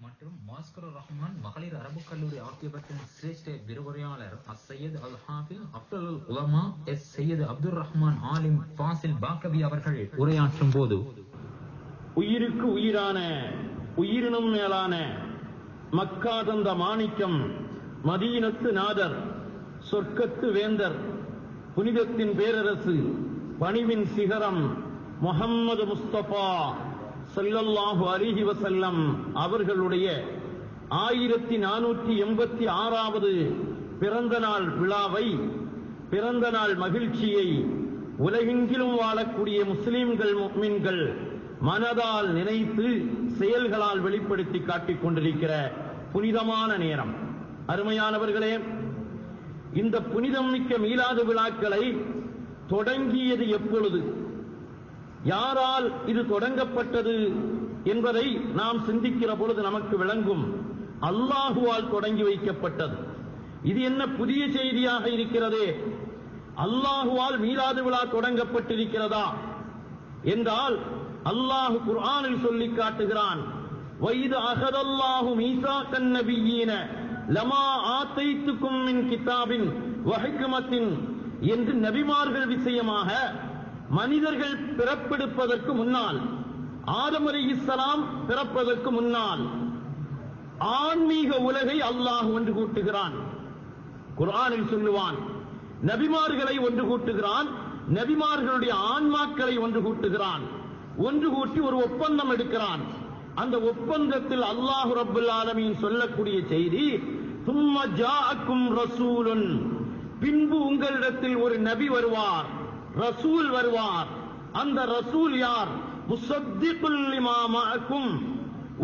மற்றும் மாஸ்கர் ரஹ்மான் மகளிர் அரபு கல்லூரி ஆகியவற்றின் சிரேஷ்ட விரிவுரையாளர் அஸ்ஸையத் அல் ஹாஃபில் அப்துல் உலமா எஸ் சையத் அப்துல் ரஹ்மான் ஆலிம் ஃபாசில் பாக்கவி அவர்கள் உரையாற்றும் போது, உயிருக்கு உயிரான உயிரினும் மேலான மக்கா தந்த மாணிக்கம், மதீனத்து நாதர், சொர்க்கத்து வேந்தர், புனிதத்தின் பேரரசு, பணிவின் சிகரம் முஹம்மது முஸ்தபா ஸல்லல்லாஹு அலைஹி வஸல்லம் அவர்களுடைய 1486வது பிறந்த நாள் விழாவை, பிறந்த நாள் மகிழ்ச்சியை உலகெங்கிலும் வாழக்கூடிய முஸ்லிம்கள் முஃமின்கள் மனதால் நினைத்து செயல்களால் வெளிப்படுத்தி காட்டிக் கொண்டிருக்கிற புனிதமான நேரம். அருமையானவர்களே, இந்த புனிதம் மிக்க மீலாது விழாக்களை தொடங்கியது எப்பொழுது, யாரால் இது தொடங்கப்பட்டது என்பதை நாம் சிந்திக்கிற பொழுது நமக்கு விளங்கும். அல்லாஹுவால் தொடங்கி வைக்கப்பட்டது. இது என்ன புதிய செய்தியாக இருக்கிறதே, அல்லாஹுவால் மீலாது விழா தொடங்கப்பட்டிருக்கிறதா என்றால், அல்லாஹு குர்ஆனில் சொல்லி காட்டுகிறான், வைது அஹதல்லாஹு மீசாக்கன் நபியீன லமா ஆத்தைத்துக்கும் மின் கிதாபின் வ ஹிக்மத்தின் என்று நபிமார்கள் விஷயமாக மனிதர்கள் பிறப்பெடுப்பதற்கு முன்னால், ஆதம் அலைஹிஸ்ஸலாம் பிறப்பதற்கு முன்னால் ஆன்மீக உலகை அல்லாஹ் ஒன்று கூட்டுகிறான். குர்ஆனில் சொல்லுவான், நபிமார்களை ஒன்று கூட்டுகிறான், நபிமார்களுடைய ஆன்மாக்களை ஒன்று கூட்டுகிறான். ஒன்று கூட்டி ஒரு ஒப்பந்தம் எடுக்கிறான். அந்த ஒப்பந்தத்தில் அல்லாஹ் ரப்பல் ஆலமீன் சொல்லக்கூடிய செய்தி, தும்ம ஜாஅக்கும் ரசூலுன், பின்பு உங்களிடத்தில் ஒரு நபி வருவார், ரசூல் வருவார். அந்த ரசூல் யார்? முஸத்திகுல் லிமா மஅக்கும்,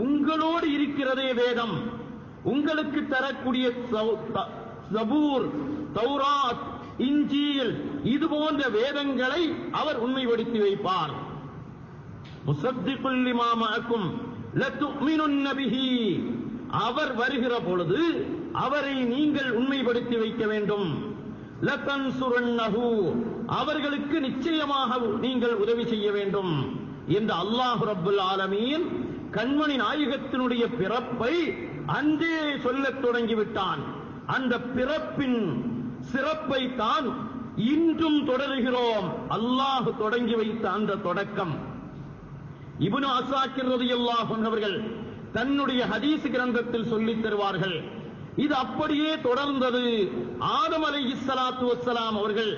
உங்களோடு இருக்கிறதே வேதம், உங்களுக்கு தரக்கூடிய ஜபூர், தௌராத், இன்ஜீல் இது போன்ற வேதங்களை அவர் உண்மைப்படுத்தி வைப்பார். முஸத்திகுல் லிமா மஅக்கும் லதுமினுன்ன பிஹி, அவர் வருகிற பொழுது அவரை நீங்கள் உண்மைப்படுத்தி வைக்க வேண்டும். லதன்சுரன்னஹு, அவர்களுக்கு நிச்சயமாக நீங்கள் உதவி செய்ய வேண்டும் என்று அல்லாஹ் ரப்பல் ஆலமீன் கண்மணி நாயகத்தினுடைய பிறப்பை அன்றே சொல்லத் தொடங்கிவிட்டான். அந்த பிறப்பின் சிறப்பை தான் இன்றும் தொடர்கிறோம். அல்லாஹ் தொடங்கி வைத்த அந்த தொடக்கம் இப்னு அஸாக்கிர் ரலியல்லாஹு அன்ஹு அவர்கள் தன்னுடைய ஹதீஸ் கிரந்தத்தில் சொல்லித் தருவார்கள். இது அப்படியே தொடர்ந்தது. ஆதம் அலைஹிஸ்ஸலாத்து வஸ்ஸலாம் அவர்கள்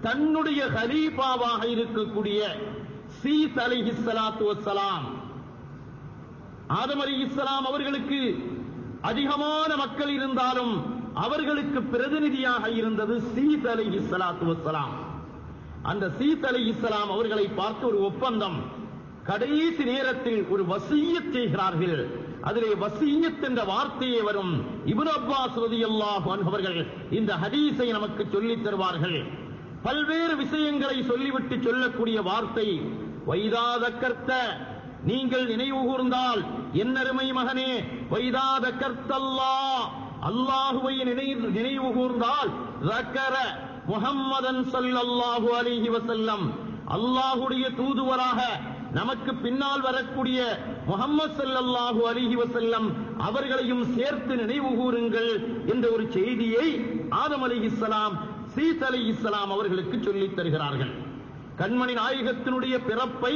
தன்னுடைய கலீஃபாவாக இருக்கக்கூடிய சீஸ் அலைஹிஸ்ஸலாத்து வஸ்ஸலாம், ஆதம் அலைஹிஸ்ஸலாம் அவர்களுக்கு அதிகமான மக்கள் இருந்தாலும் அவர்களுக்கு பிரதிநிதியாக இருந்தது சீஸ் அலைஹிஸ்ஸலாத்து வஸ்ஸலாம். அந்த சீஸ் அலைஹிஸ்ஸலாம் அவர்களை பார்த்து ஒரு ஒப்பந்தம், கடைசி நேரத்தில் ஒரு வசிய்யத் செய்கிறார்கள். அதிலே வசிய்யத் என்ற வார்த்தையே வரும். இப்னு அப்பாஸ் ரலியல்லாஹு அன்ஹு அவர்கள் இந்த ஹதீஸை நமக்கு சொல்லித் தருவார்கள். பல்வேறு விஷயங்களை சொல்லிவிட்டு சொல்லக்கூடிய வார்த்தை, வைதா தக்கர்த்த, நீங்கள் நினைவு கூர்ந்தால் என்னருமை மகனே, வைதா தக்கர்த்தல்லாஹ், அல்லாஹுவை நினைவு கூர்ந்தால், ذكر முஹம்மதன் ஸல்லல்லாஹு அலைஹி வஸல்லம், அல்லாஹ்வுடைய தூதுவராக நமக்கு பின்னால் வரக்கூடிய முஹம்மது ஸல்லல்லாஹு அலைஹி வஸல்லம் அவர்களையும் சேர்த்து நினைவு கூறுங்கள் என்ற ஒரு செய்தியை ஆதம் அலைஹிஸ்ஸலாம் சீஸ் அலைஹிஸ்ஸலாம் அவர்களுக்கு சொல்லித் தருகிறார்கள். கண்மணி நாயகத்தினுடைய பிறப்பை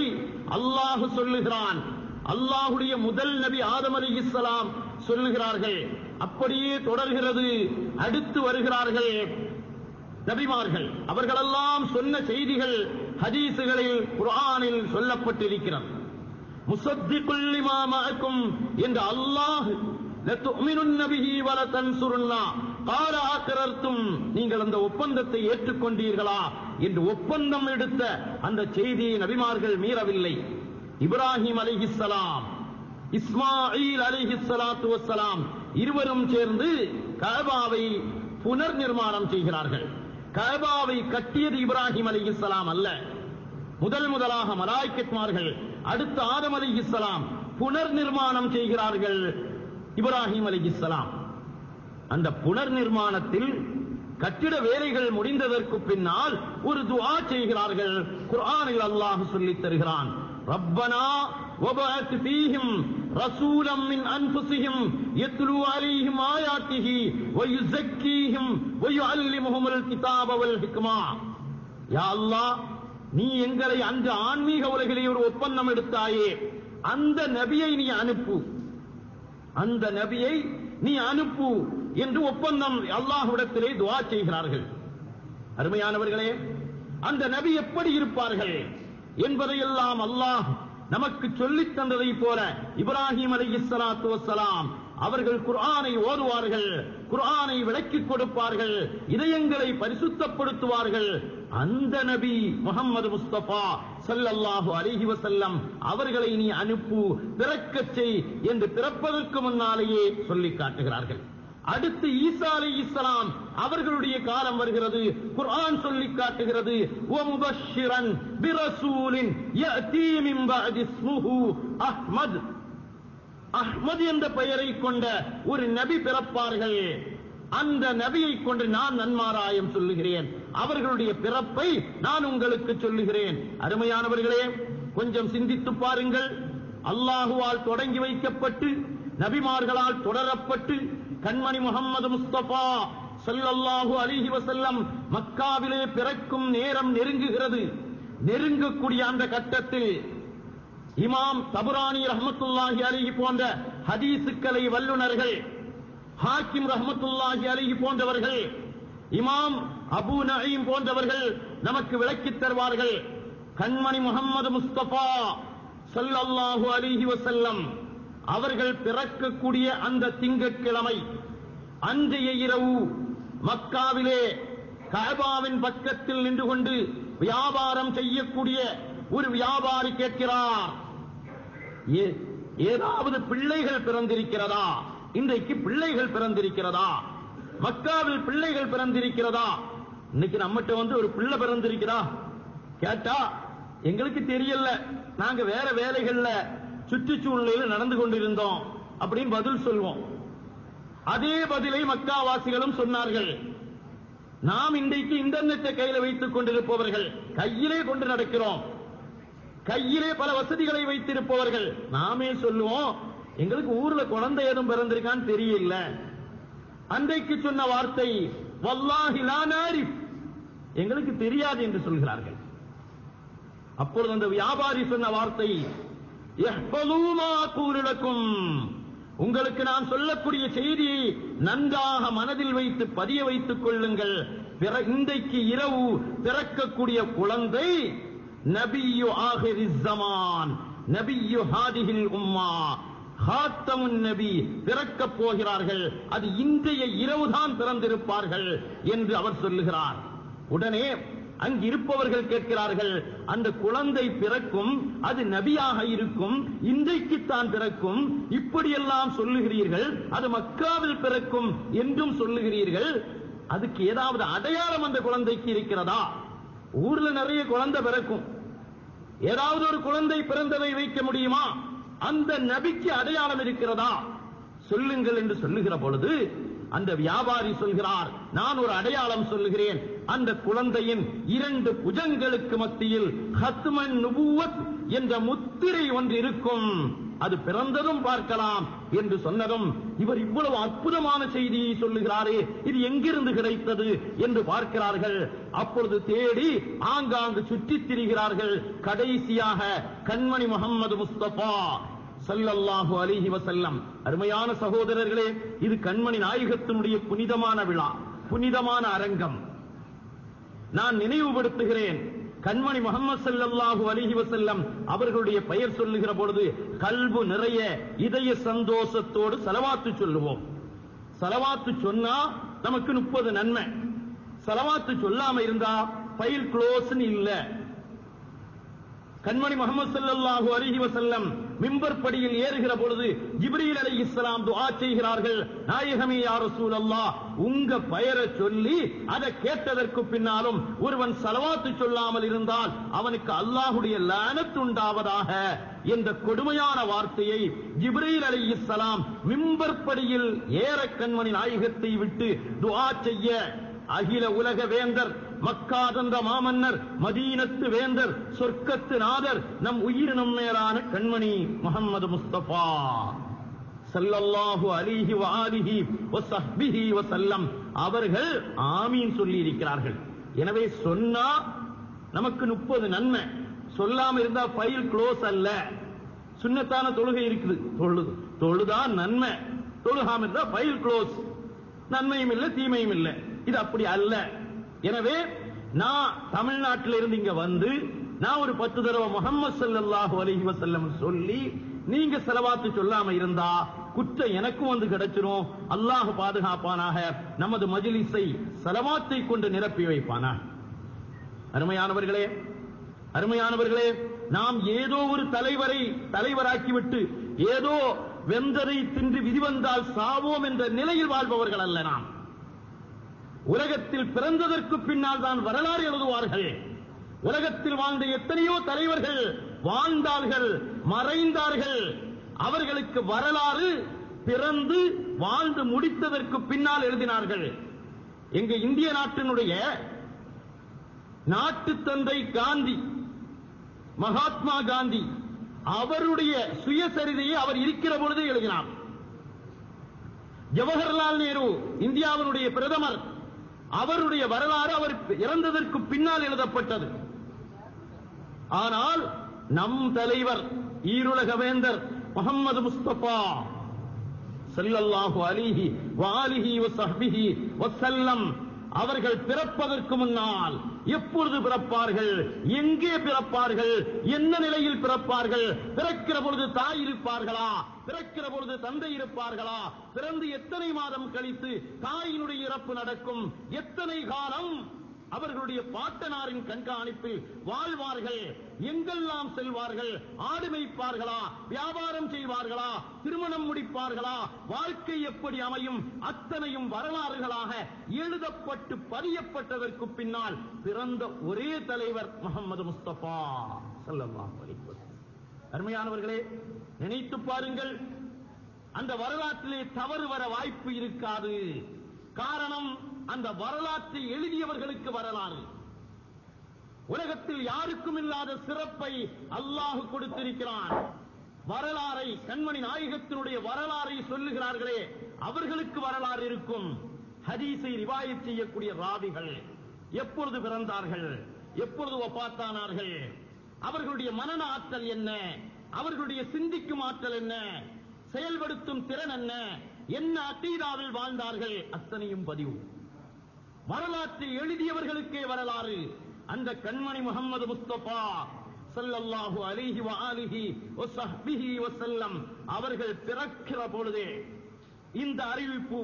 அல்லாஹ் சொல்லுகிறான். அல்லாஹுடைய முதல் நபி ஆதம் அலைஹிஸ்ஸலாம் சொல்லுகிறார்கள். அப்படியே தொடர்கிறது. அடுத்து வருகிறார்கள் நபிமார்கள். அவர்களெல்லாம் சொன்ன செய்திகள் ஹதீசுகளில் குர்ஆனில் சொல்லப்பட்டிருக்கிறது. முஸத்திகுல் லிமா மஅக்கும் என்ற அல்லாஹ், லதுமினுன்ன பிஹி வ லதன்சுருன்னா கால அக்ரர்தும், நீங்கள் அந்த ஒப்பந்தத்தை ஏற்றுக்கொண்டீர்களா என்று ஒப்பந்தம் எடுத்த அந்த செய்தியை நபிமார்கள் மீறவில்லை. இப்ராஹிம் அலைஹிஸ்ஸலாம், இஸ்மாயில் அலைஹிஸ்ஸலாத்து வஸ்ஸலாம் இருவரும் சேர்ந்து கஅபாவை புனர் நிர்மாணம் செய்கிறார்கள். கஅபாவை கட்டியது இப்ராஹிம் அலைஹிஸ்ஸலாம் அல்ல, முதலாக மலாயிக்கத்மார்கள், அடுத்து ஆதம் அலைஹிஸ்ஸலாம் புனர் நிர்மாணம் செய்கிறார்கள் இப்ராஹிம் அலைஹிஸ்ஸலாம். அந்த புனர் நிர்மாணத்தில் கட்டிட வேலைகள் முடிந்ததற்கு பின்னால் ஒரு துஆ செய்கிறார்கள். குர்ஆனில் அல்லாஹ் சொல்லித் தருகிறான், ரப்பனா வபஅத் ஃபீஹிம் ரசூலம் மின் அன்ஃபுஸிஹிம் யத்லூ அலைஹிம் ஆயாத்திஹி வ யுஸக்கீஹிம் வ யுஅல்லிமுஹுமுல் கிதாப வல் ஹிக்மா. யா அல்லாஹ், நீ எங்களை அந்த ஆன்மீக உலகிலே ஒரு ஒப்பந்தம் எடுத்தாயே, அந்த நபியை நீ அனுப்பு, அந்த நபியை நீ அனுப்பு என்று ஒப்பந்தம் அல்லாஹ்விடத்திலே துஆ செய்கிறார்கள். அருமையானவர்களே, அந்த நபி எப்படி இருப்பார்கள் என்பதையெல்லாம் அல்லாஹ் நமக்கு சொல்லித் தந்ததை போல இப்ராஹிம் அலைஹிஸ்ஸலாத்து வஸ்ஸலாம் அவர்கள் குர்ஆனை ஓதுவார்கள், குர்ஆனை விளக்கிக் கொடுப்பார்கள், இதயங்களை பரிசுத்தப்படுத்துவார்கள். அந்த நபி முஹம்மது முஸ்தபா ஸல்லல்லாஹு அலைஹி வஸல்லம் அவர்களை நீ அனுப்பு, பிறக்கச் செய் என்று பிறப்பதற்கு முன்னாலேயே சொல்லி காட்டுகிறார்கள். அடுத்து ஈசா அலைஹிஸ்ஸலாம் அவர்களுடைய காலம் வருகிறது. குர்ஆன் சொல்லி காட்டுகிறது, வ முபஷ்ஷிரன் பிரசூலின் யஅதி மின் பஅதி இஸ்முஹு அஹ்மத். அஹ்மத் என்ற பெயரை கொண்ட ஒரு நபி பிறப்பார்கள். அந்த நபியை கொண்டு நான் நன்மாராயம் சொல்லுகிறேன், அவர்களுடைய பிறப்பை நான் உங்களுக்கு சொல்லுகிறேன். அருமையானவர்களே, கொஞ்சம் சிந்தித்து பாருங்கள். அல்லாஹுவால் தொடங்கி வைக்கப்பட்டு நபிமார்களால் தொடரப்பட்டு கண்மணி முஹம்மது முஸ்தபா ஸல்லல்லாஹு அலைஹி வஸல்லம் மக்காவிலே பிறக்கும் நேரம் நெருங்குகிறது. நெருங்கக்கூடிய அந்த கட்டத்தில் இமாம் தபுரானி ரஹ்மத்துல்லாஹி அலைஹி போன்ற ஹதீஸுக்களை வல்லுனர்கள், ஹாக்கிம் ரஹ்மத்துல்லாஹி அலைஹி போன்றவர்கள், இமாம் அபூ நஈம் போன்றவர்கள் நமக்கு விளக்கித் தருவார்கள். கண்மணி முஹம்மது முஸ்தபா ஸல்லல்லாஹு அலைஹி வஸல்லம் அவர்கள் பிறக்கக்கூடிய அந்த திங்கட்கிழமை அன்றைய இரவு மக்காவிலே கஅபாவின் பக்கத்தில் நின்று கொண்டு வியாபாரம் செய்யக்கூடிய ஒரு வியாபாரி கேட்கிறார், ஏதாவது பிள்ளைகள் பிறந்திருக்கிறதா? இன்றைக்கு பிள்ளைகள் பிறந்திருக்கிறதா? மக்காவில் பிள்ளைகள் பிறந்திருக்கிறதா? இன்னைக்கு நம்மகிட்ட ஒரு பிள்ளை பிறந்திருக்கிறா கேட்டா எங்களுக்கு தெரியல, நாங்க வேற வேலைகள்ல சுற்றுச்சூழலில் நடந்து கொண்டிருந்தோம் அப்படின்னு பதில் சொல்வோம். அதே பதிலை மக்காவாசிகளும் சொன்னார்கள். நாம் இன்றைக்கு இன்டர்நெட்டை கையில வைத்துக் கொண்டிருப்பவர்கள், கையிலே கொண்டு நடக்கிறோம், கையிலே பல வசதிகளை வைத்திருப்பவர்கள், நாமே சொல்லுவோம் எங்களுக்கு ஊர்ல குழந்தை ஏதும் பிறந்திருக்கான்னு தெரியல. அன்றைக்கு சொன்ன வார்த்தை வல்லாஹி லா நாரிஃப், எங்களுக்கு தெரியாது என்று சொல்கிறார்கள். அப்பொழுது அந்த வியாபாரி சொன்ன வார்த்தை யஹ்ஃபலூ மா அகூலு லக்கும், உங்களுக்கு நான் சொல்லக்கூடிய செய்தியை நன்றாக மனதில் வைத்து பதிய வைத்துக் கொள்ளுங்கள். இன்றைக்கு இரவு பிறக்கக்கூடிய குழந்தை நபியு ஆகிரிஸ் ஸமான், நபியு ஹாதிஹில் உம்மா, ஹாத்தமுன் நபி பிறக்கப் போகிறார்கள். அது இன்றைய இரவுதான் பிறந்திருப்பார்கள் என்று அவர் சொல்லுகிறார். உடனே அங்கு இருப்பவர்கள் கேட்கிறார்கள், அந்த குழந்தை பிறக்கும், அது நபியாக இருக்கும், இன்றைக்குத்தான் பிறக்கும், இப்படியெல்லாம் சொல்லுகிறீர்கள், அது மக்காவில் பிறக்கும் என்றும் சொல்லுகிறீர்கள், அதுக்கு ஏதாவது அடையாளம் அந்த குழந்தைக்கு இருக்கிறதா? ஊர்ல நிறைய குழந்தை பிறக்கும், ஏதாவது ஒரு குழந்தை பிறந்ததை வைக்க முடியுமா? அந்த நபிக்கு அடையாளம் இருக்கிறதா? சொல்லுங்கள் என்று சொல்லுகிற பொழுது அந்த வியாபாரி சொல்கிறார், நான் ஒரு அடையாளம் சொல்லுகிறேன். அந்த குழந்தையின் 2 புஜங்களுக்கு மத்தியில் ஹத்மன் நுபுவத் என்ற முத்திரை ஒன்று இருக்கும், அது பிறந்ததும் பார்க்கலாம் என்று சொன்னதும் இவர் இவ்வளவு அற்புதமான செய்தியை சொல்லுகிறாரே, இது எங்கிருந்து கிடைத்தது என்று பார்க்கிறார்கள். அப்பொழுது தேடி ஆங்காங்கு சுற்றித் திரிகிறார்கள். கடைசியாக கண்மணி முஹம்மது முஸ்தபா ஸல்லல்லாஹு அலைஹி வஸல்லம். அருமையான சகோதரர்களே, இது கண்மணி நாயகத்தினுடைய புனிதமான விழா, புனிதமான அரங்கம். நான் நினைவுபடுத்துகிறேன், கண்மணி முஹம்மது ஸல்லல்லாஹு அலைஹி வஸல்லம் அவர்களுடைய பெயர் சொல்லுகிற பொழுது கல்பு நிறைய இதய சந்தோஷத்தோடு ஸலவாத்து சொல்லுவோம். ஸலவாத்து சொன்னா நமக்கு 30 நன்மை, ஸலவாத்து சொல்லாம இருந்தா ஃபைல் க்ளோஸ்னு இல்ல. கண்மணி முஹம்மது ஸல்லல்லாஹு அலைஹி வஸல்லம் மிம்பர் படியில் ஏறுகிற பொழுது ஜிப்ரீல் அலைஹிஸ்ஸலாம் துஆ செய்கிறார்கள், நாயகமே யா ரசூலல்லாஹ், உங்க பெயரை சொல்லி அதை கேட்டதற்கு பின்னாலும் ஒருவன் ஸலவாத்து சொல்லாமல் இருந்தால் அவனுக்கு அல்லாஹ்வுடைய லானத் உண்டாவதாக என்ற கொடுமையான வார்த்தையை ஜிப்ரீல் அலைஹிஸ்ஸலாம் மிம்பர் படியில் ஏற கண்மணி நாயகத்தை விட்டு துஆ செய்ய அகில உலக வேந்தர் மக்கா தந்த மாமன்னர், மதீனத்து வேந்தர், சொர்க்கத்து நாதர், நம் உயிரினும் மேலான கண்மணி முஹம்மது முஸ்தபா ஸல்லல்லாஹு அலைஹி வஆலிஹி வஸஹ்பிஹி வஸல்லம் அவர்கள் ஆமீன் சொல்லி இருக்கிறார்கள். எனவே சொன்னா நமக்கு 30 நன்மை, சொல்லாம இருந்தா ஃபைல் க்ளோஸ் அல்ல. சுன்னத்தான தொழுகை இருக்குது, தொழுதா நன்மை, தொழுகாம இருந்தா ஃபைல் க்ளோஸ், நன்மையும் இல்லை தீமையும் இல்லை. இது அப்படி அல்ல. எனவே நான் தமிழ்நாட்டில இருந்து இங்க வந்து நான் ஒரு 10 தடவை முஹம்மது ஸல்லல்லாஹு அலைஹி வஸல்லம் சொல்லி நீங்க ஸலவாத்து சொல்லாம இருந்தா குற்றம் எனக்கும் வந்து கிடைச்சிரும். அல்லாஹ் பாதுகாப்பானாக, நமது மஜ்லிஸை ஸலவாத்தை கொண்டு நிரப்பி வைப்பானாக. அருமையானவர்களே, அருமையானவர்களே, நாம் ஏதோ ஒரு தலைவரை தலைவராக்கிவிட்டு ஏதோ வெந்தரை தின்று விதி வந்தால் சாவோம் என்ற நிலையில் வாழ்பவர்கள் அல்ல. நாம் உலகத்தில் பிறந்ததற்கு பின்னால் தான் வரலாறு எழுதுவார்கள். உலகத்தில் வாழ்ந்த எத்தனையோ தலைவர்கள் வாழ்ந்தார்கள், மறைந்தார்கள். அவர்களுக்கு வரலாறு பிறந்து வாழ்ந்து முடித்ததற்கு பின்னால் எழுதினார்கள். எங்க இந்திய நாட்டினுடைய நாட்டு தந்தை காந்தி, மகாத்மா காந்தி, அவருடைய சுயசரிதையை அவர் இருக்கிற பொழுதே எழுதினார். ஜவஹர்லால் நேரு இந்தியாவினுடைய பிரதமர், அவருடைய வரலாறு அவர் இறந்ததற்கு பின்னால் எழுதப்பட்டது. ஆனால் நம் தலைவர் ஈருலக வேந்தர் முஹம்மது முஸ்தபா ஸல்லல்லாஹு அலைஹி வஆலிஹி வஸஹ்பிஹி வஸல்லம் அவர்கள் பிறப்பதற்கு முன்னால் எப்பொழுது பிறப்பார்கள், எங்கே பிறப்பார்கள், என்ன நிலையில் பிறப்பார்கள், பிறக்கிற பொழுது தாய் இருப்பார்களா, பிறக்கிற பொழுது தந்தை இருப்பார்களா, பிறந்து எத்தனை மாதம் கழித்து தாயினுடைய இறப்பு நடக்கும், எத்தனை காலம் அவர்களுடைய பாட்டனாரின் கண்காணிப்பில் வாழ்வார்கள், எங்கெல்லாம் செல்வார்கள், ஆடு மேய்ப்பார்களா, வியாபாரம் செய்வார்களா, திருமணம் முடிப்பார்களா, வாழ்க்கை எப்படி அமையும், அத்தனையும் வரலாறுகளாக எழுதப்பட்டு பதியப்பட்டதற்கு பின்னால் பிறந்த ஒரே தலைவர் முஹம்மது முஸ்தபா ஸல்லல்லாஹு அலைஹி வஸல்லம். அருமையானவர்களே, நினைத்து பாருங்கள், அந்த வரலாற்றிலே தவறு வர வாய்ப்பு இருக்காது. காரணம், அந்த வரலாற்றை எழுதியவர்களுக்கு வரலாறு. உலகத்தில் யாருக்கும் இல்லாத சிறப்பை அல்லாஹ் கொடுத்திருக்கிறான். வரலாறை, கண்மணி நாயகத்தினுடைய வரலாறை சொல்லுகிறார்களே, அவர்களுக்கு வரலாறு இருக்கும். ஹதீஸை ரிவாயத் செய்யக்கூடிய ராவிகள் எப்பொழுது பிறந்தார்கள், எப்பொழுது வஃபாத்தானார்கள், அவர்களுடைய மனன ஆற்றல் என்ன, அவர்களுடைய சிந்திக்கும் ஆற்றல் என்ன, செயல்படுத்தும் திறன் என்ன, என்ன அகீதாவில் வாழ்ந்தார்கள், அத்தனையும் பதிவு. வரலாற்றை எழுதியவர்களுக்கே வரலாறு. அந்த கண்மணி முஹம்மது முஸ்தபா ஸல்லல்லாஹு அலைஹி வஆலிஹி வஸஹ்பிஹி வஸல்லம் அவர்கள் பிறக்கிற பொழுதே இந்த அறிவிப்பு,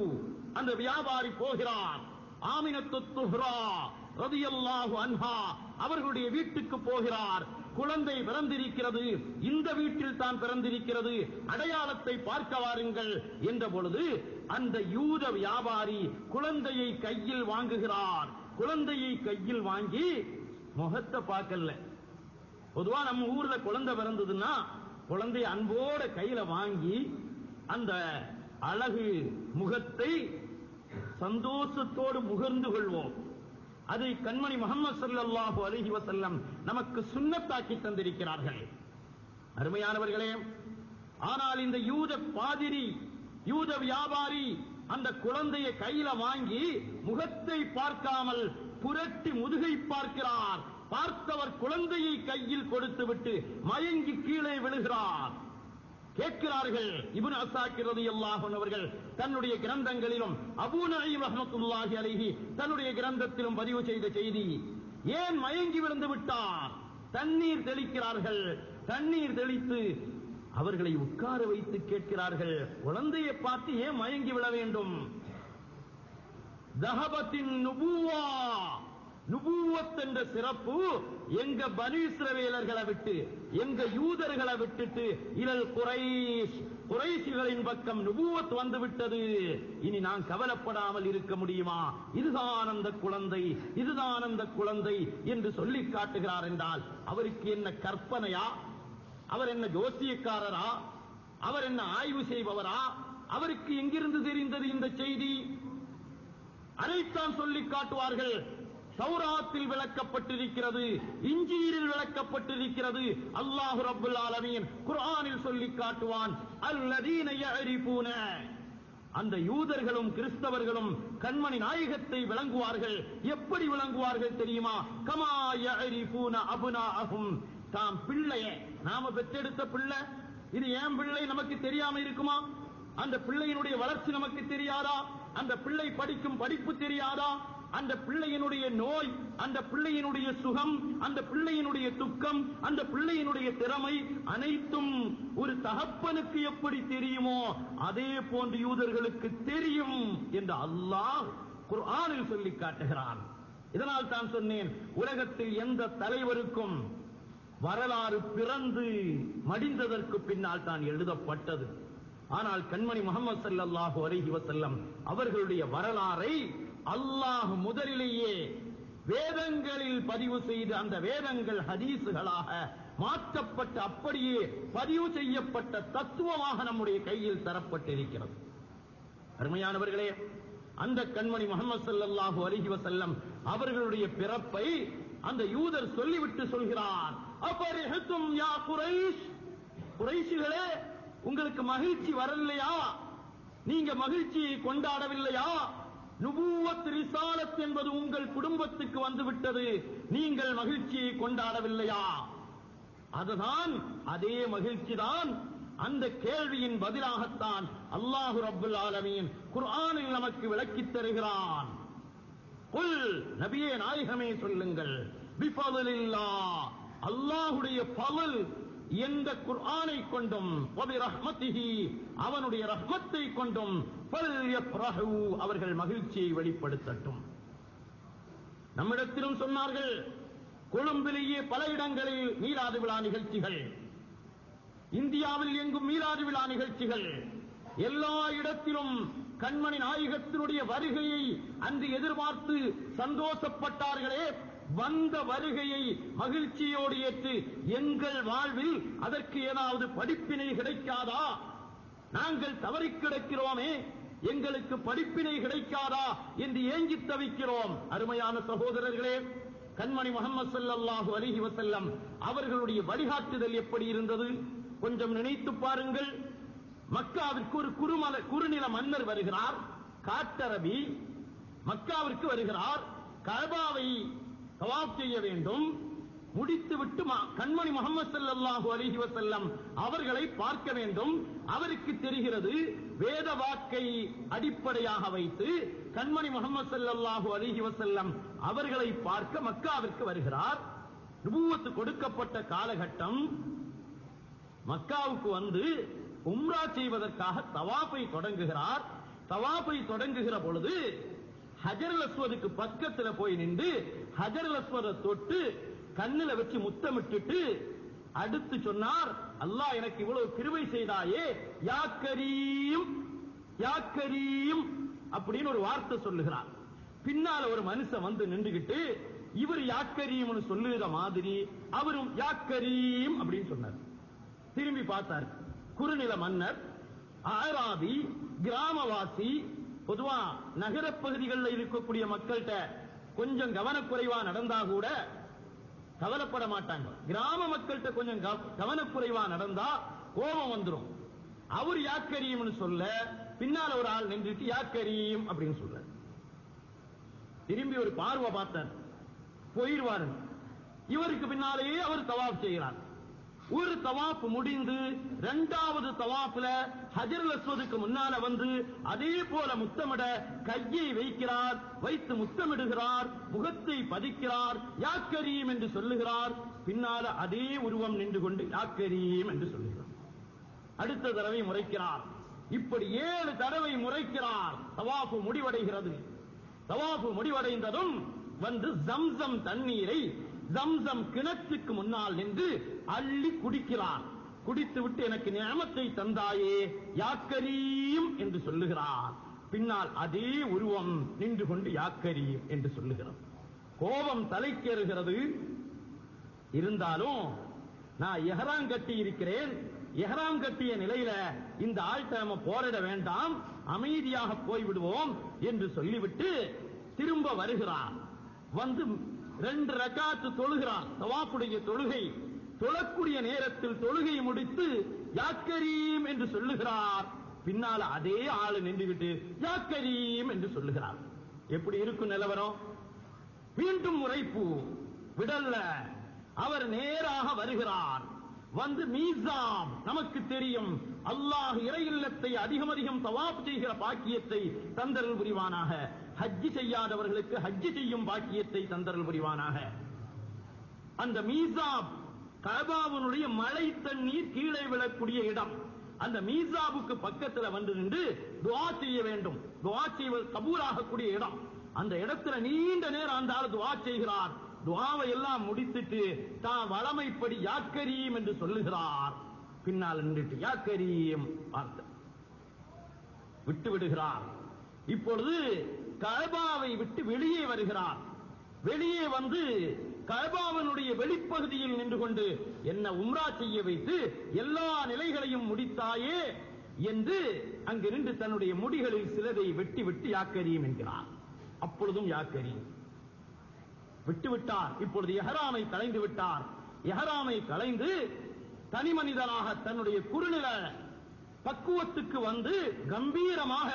அந்த வியாபாரி போகிறார், ஆமினத்து துஹ்ரா ரலியல்லாஹு அன்ஹா அவர்களுடைய வீட்டுக்கு போகிறார். குழந்தை பிறந்திருக்கிறது, இந்த வீட்டில் தான் பிறந்திருக்கிறது, அடையாளத்தை பார்க்க வாருங்கள் என்ற பொழுது அந்த யூத வியாபாரி குழந்தையை கையில் வாங்குகிறார். குழந்தையை கையில் வாங்கி முகத்தை பார்க்கல. பொதுவா நம்ம ஊர்ல குழந்தை பிறந்ததுன்னா குழந்தையை அன்போட கையில வாங்கி அந்த அழகு முகத்தை சந்தோஷத்தோடு முகர்ந்து கொள்வோம். அதை கண்மணி முஹம்மது ஸல்லல்லாஹு அலைஹி வஸல்லம் நமக்கு சுன்னத்தாக்கி தந்திருக்கிறார்கள். அருமையானவர்களே, ஆனால் இந்த யூத பாதிரி, யூத வியாபாரி அந்த குழந்தையை கையில வாங்கி முகத்தை பார்க்காமல் புரட்டி முதுகை பார்க்கிறார். பார்த்தவர் குழந்தையை கையில் கொடுத்துவிட்டு மயங்கி கீழே விழுகிறார். கேட்கிறார்கள். இப்னு அஸாக்கிர் ரலியல்லாஹு அன்ஹு அவர்கள் தன்னுடைய கிரந்தங்களிலும் அபூ நഈம் ரஹ்மத்துல்லாஹி அலைஹி தன்னுடைய கிரந்தத்திலும் பதிவு செய்த செய்தி, ஏன் மயங்கி விழுந்து விட்டார்? தண்ணீர் தெளிக்கிறார்கள். தண்ணீர் தெளித்து அவர்களை உட்கார வைத்து கேட்கிறார்கள், குழந்தையை பார்த்து ஏன் மயங்கி விழ வேண்டும்? தஹபத்தின் நுபுவா, நுபுவத் என்ற சிறப்பு எங்க பனி இஸ்ரவேலர்களை விட்டு, எங்க யூதர்களை விட்டுட்டு இலல் குறைஷ், குறைஷிகளின் பக்கம் நுபுவத் வந்து விட்டது. இனி நான் கவலைப்படாமல் இருக்க முடியுமா? இதுதான் அந்த குழந்தை, இதுதான் அந்த குழந்தை என்று சொல்லி காட்டுகிறார் என்றால் அவருக்கு என்ன கற்பனையா? அவர் என்ன ஜோசியக்காரரா? அவர் என்ன ஆய்வு செய்பவரா? அவருக்கு எங்கிருந்து தெரிந்தது இந்த செய்தி? அதைத்தான் சொல்லி காட்டுவார்கள். தௌராத்தில் விளக்கப்பட்டிருக்கிறது, இஞ்சீலில் விளக்கப்பட்டிருக்கிறது. அல்லாஹ் ரப்பல் ஆலமீன் குர்ஆனில் சொல்லி காட்டுவான், அல்லதீன யஅரிஃபூன, அந்த யூதர்களும் கிறிஸ்தவர்களும் கண்மணி நாயகத்தை விளங்குவார்கள். எப்படி விளங்குவார்கள் தெரியுமா? கமா யஅரிஃபூன அப்னாஅஹும், தாம் பிள்ளைய, நாம பெற்றெடுத்த பிள்ளை, இது ஏன் பிள்ளை நமக்கு தெரியாம இருக்குமா? அந்த பிள்ளையினுடைய வளர்ச்சி நமக்கு தெரியாதா? அந்த பிள்ளை படிக்கும் படிப்பு தெரியாதா? அந்த பிள்ளையினுடைய நோய், அந்த பிள்ளையினுடைய சுகம், அந்த பிள்ளையினுடைய துக்கம், அந்த பிள்ளையினுடைய திறமை அனைத்தும் ஒரு தகப்பனுக்கு எப்படி தெரியுமோ அதே போன்று யூதர்களுக்கு தெரியும் என்று அல்லாஹ் குர்ஆனில் சொல்லி காட்டுகிறான். இதனால் தான் சொன்னேன், உலகத்தில் எந்த தலைவருக்கும் வரலாறு பிறந்து மடிந்ததற்கு பின்னால் தான் எழுதப்பட்டது. ஆனால் கண்மணி முஹம்மது ஸல்லல்லாஹு அலைஹி வஸல்லம் அவர்களுடைய வரலாறை அல்லாஹ் முதலிலேயே வேதங்களில் பதிவு செய்து, அந்த வேதங்கள் ஹதீசுகளாக மாற்றப்பட்டு அப்படியே பதிவு செய்யப்பட்ட தத்துவமாக நம்முடைய கையில் தரப்பட்டிருக்கிறது. அருமையானவர்களே, அந்த கண்மணி முஹம்மது ஸல்லல்லாஹு அலைஹி வஸல்லம் அவர்களுடைய பிறப்பை அந்த யூதர் சொல்லிவிட்டு சொல்கிறார், அபரிஹத்தும் யா குரைஷ், குரைஷிகளே உங்களுக்கு மகிழ்ச்சி வரலையா? நீங்க மகிழ்ச்சியை கொண்டாடவில்லையா? நுபுவத் ரிசாலத் என்பது உங்கள் குடும்பத்துக்கு வந்துவிட்டது, நீங்கள் மகிழ்ச்சியை கொண்டாடவில்லையா? அதுதான், அதே மகிழ்ச்சி தான். அந்த கேள்வியின் பதிலாகத்தான் அல்லாஹ் ரப்பல் ஆலமீன் குர்ஆனில் நமக்கு விளக்கித் தருகிறான். குல், நபியே நாயகமே சொல்லுங்கள், பிஃபலில்லாஹ், அல்லாஹ்வுடைய ஃபضல் எந்த குர்ஆனை கொண்டும், வபி ரஹ்மத்திஹி, அவனுடைய ரஹ்மத்தை கொண்டும், ஃபல்யஃப்ரஹு, அவர்கள் மகிழ்ச்சியை வெளிப்படுத்தட்டும். நம்மிடத்திலும் சொன்னார்கள், கொழும்பிலேயே பல இடங்களில் மீலாது விழா நிகழ்ச்சிகள், இந்தியாவில் எங்கும் மீலாது விழா நிகழ்ச்சிகள், எல்லா இடத்திலும் கண்மணி நாயகத்தினுடைய வருகையை அன்று எதிர்பார்த்து சந்தோஷப்பட்டார்களே, வந்த வருகையை மகிழ்ச்சியோடு ஏற்று எங்கள் வாழ்வில் அதற்கு ஏதாவது படிப்பினை கிடைக்காதா? நாங்கள் தவறி கிடக்கிறோமே, எங்களுக்கு படிப்பினை கிடைக்காதா என்று ஏங்கி தவிக்கிறோம். அருமையான சகோதரர்களே, கண்மணி முஹம்மது ஸல்லல்லாஹு அலைஹி வஸல்லம் அவர்களுடைய வழிகாட்டுதல் எப்படி இருந்தது கொஞ்சம் நினைத்து பாருங்கள். மக்காவிற்கு ஒரு குறுநில மன்னர் வருகிறார், காட்டரபி மக்காவிற்கு வருகிறார். கஅபாவை தவாப் செய்ய வேண்டும். முடித்துவிட்டு கண்மணி முஹம்மது ஸல்லல்லாஹு அலைஹி வஸல்லம் அவர்களை பார்க்க வேண்டும். அவருக்கு தெரிகிறது, வேத வாக்கை அடிப்படையாக வைத்து கண்மணி முஹம்மது ஸல்லல்லாஹு அலைஹி வஸல்லம் அவர்களை பார்க்க மக்காவிற்கு வருகிறார். நுபுவத் கொடுக்கப்பட்ட காலகட்டம். மக்காவுக்கு வந்து உம்ரா செய்வதற்காக தவாஃபை தொடங்குகிறார். தவாஃபை தொடங்குகிற பொழுது ஹஜருல் அஸ்வதுக்கு பக்கத்துல போய் நின்று ஹஜருல் அஸ்வதை தொட்டு கண்ணுல வச்சு முத்தமிட்டுட்டு அடுத்து சொன்னார், அல்லாஹ் எனக்கு இவ்வளவு கிருபை செய்தாயே, யா கரீம், யா கரீம் அப்படின்னு ஒரு வார்த்தை சொல்லுகிறார். பின்னால ஒரு மனுஷன் வந்து நின்றுகிட்டு இவர் யா கரீம்னு சொல்லுகிற மாதிரி அவரும் யா கரீம் அப்படின்னு சொன்னார். திரும்பி பார்த்தார். குறுநில மன்னர், ஆராபி, கிராமவாசி. பொதுவா நகர பகுதிகளில் இருக்கக்கூடிய மக்கள்கிட்ட கொஞ்சம் கவனக்குறைவா நடந்தா கூட கவலைப்பட மாட்டாங்க. கிராம மக்கள்கிட்ட கொஞ்சம் கவனக்குறைவா நடந்தா கோபம் வந்துடும். அவர் யாக்கரீம்னு சொல்ல பின்னால ஒரு ஆள் நின்றுட்டு யாக்கரீம் அப்படின்னு சொல்ற. திரும்பி ஒரு பார்வை பார்த்தார், போயிடுவாரு. இவருக்கு பின்னாலேயே அவர் தவாப் செய்கிறார். ஒரு தவாப் முடிந்து இரண்டாவது தவாப்ல ஹஜருல் அஸ்வதுக்கு முன்னால வந்து அதே போல முத்தமிட கையை வைக்கிறார். வைத்து முத்தமிடுகிறார், முகத்தை பதிக்கிறார், யா கரீம் என்று சொல்லுகிறார். பின்னால அதே உருவம் நின்று கொண்டு யா கரீம் என்று சொல்லுகிறார். அடுத்த தடவை முறைக்கிறார். இப்படி 7 தடவை முறைக்கிறார். தவாஃபு முடிவடைகிறது. தவாஃபு முடிவடைந்ததும் வந்து ஜம்சம் தண்ணீரை ஜம்சம் கிணற்றுக்கு முன்னால் நின்று அள்ளி குடிக்கிறார். குடித்துவிட்டு எனக்கு நியமத்தை தந்தாயே யா கரீம் என்று சொல்லுகிறார். பின்னால் அதே உருவம் நின்று கொண்டு யா கரீம் என்று சொல்லுகிறார். கோபம் தலைக்கேறுகிறது. இருந்தாலும் நான் எஹ்ராம் கட்டி இருக்கிறேன், எஹ்ராம் கட்டிய நிலையில இந்த ஆள்கிட்ட நம்ம போரிட வேண்டாம், அமைதியாக போய்விடுவோம் என்று சொல்லிவிட்டு திரும்ப வருகிறார். வந்து 2 ரக்காத்து தொழுகிறார். தவாஃபுடைய தொழுகை தொழக்கூடிய நேரத்தில் தொழுகை முடித்து யா கரீம் என்று சொல்லுகிறார். பின்னால அதே ஆளு நின்றுவிட்டு யா கரீம் என்று சொல்லுகிறார். எப்படி இருக்கும் நிலவரம்? மீண்டும் உரைப்பு விடல்ல. அவர் நேராக வருகிறார். வந்து மீசாம், நமக்கு தெரியும் அல்லாஹ் இறை இல்லத்தை அதிகம் அதிகம் தவாப் செய்கிற பாக்கியத்தை தந்தரல் புரிவானாக. ஹஜ்ஜி செய்யாதவர்களுக்கு ஹஜ்ஜி செய்யும் பாக்கியத்தை தந்தரல் புரிவானாக. அந்த மீசாப் கஅபாவுடைய மழை தண்ணீர் கீழே விழக்கூடிய இடம். அந்த மீசாபுக்கு பக்கத்துல வந்து நின்று துஆ செய்ய வேண்டும். துஆ செய்வது கபூலாகக்கூடிய இடம். அந்த இடத்துல நீண்ட நேரம் அந்த ஆள் துஆ செய்கிறார். துஆவை எல்லாம் முடித்துட்டு தான் வளமைப்படி யா கரீம் என்று சொல்லுகிறார். பின்னால் நின்றுட்டு யா கரீம் வார்த்தை விட்டு விடுகிறார். இப்பொழுது கஅபாவை விட்டு வெளியே வருகிறார். வெளியே வந்து கஅபாவினுடைய வெளிப்பகுதியில் நின்று கொண்டு என்ன உம்ரா செய்ய வைத்து எல்லா நிலைகளையும் முடித்தாயே என்று அங்கு நின்று தன்னுடைய முடிகளில் சிலதை வெட்டி விட்டு யா கரீம் என்கிறார். அப்பொழுதும் யா கரீம் விட்டுவிட்டார். இப்பொழுது எஹராமை களைந்து விட்டார். எஹராமை களைந்து தனி மனிதனாக தன்னுடைய குறுநில பக்குவத்துக்கு வந்து கம்பீரமாக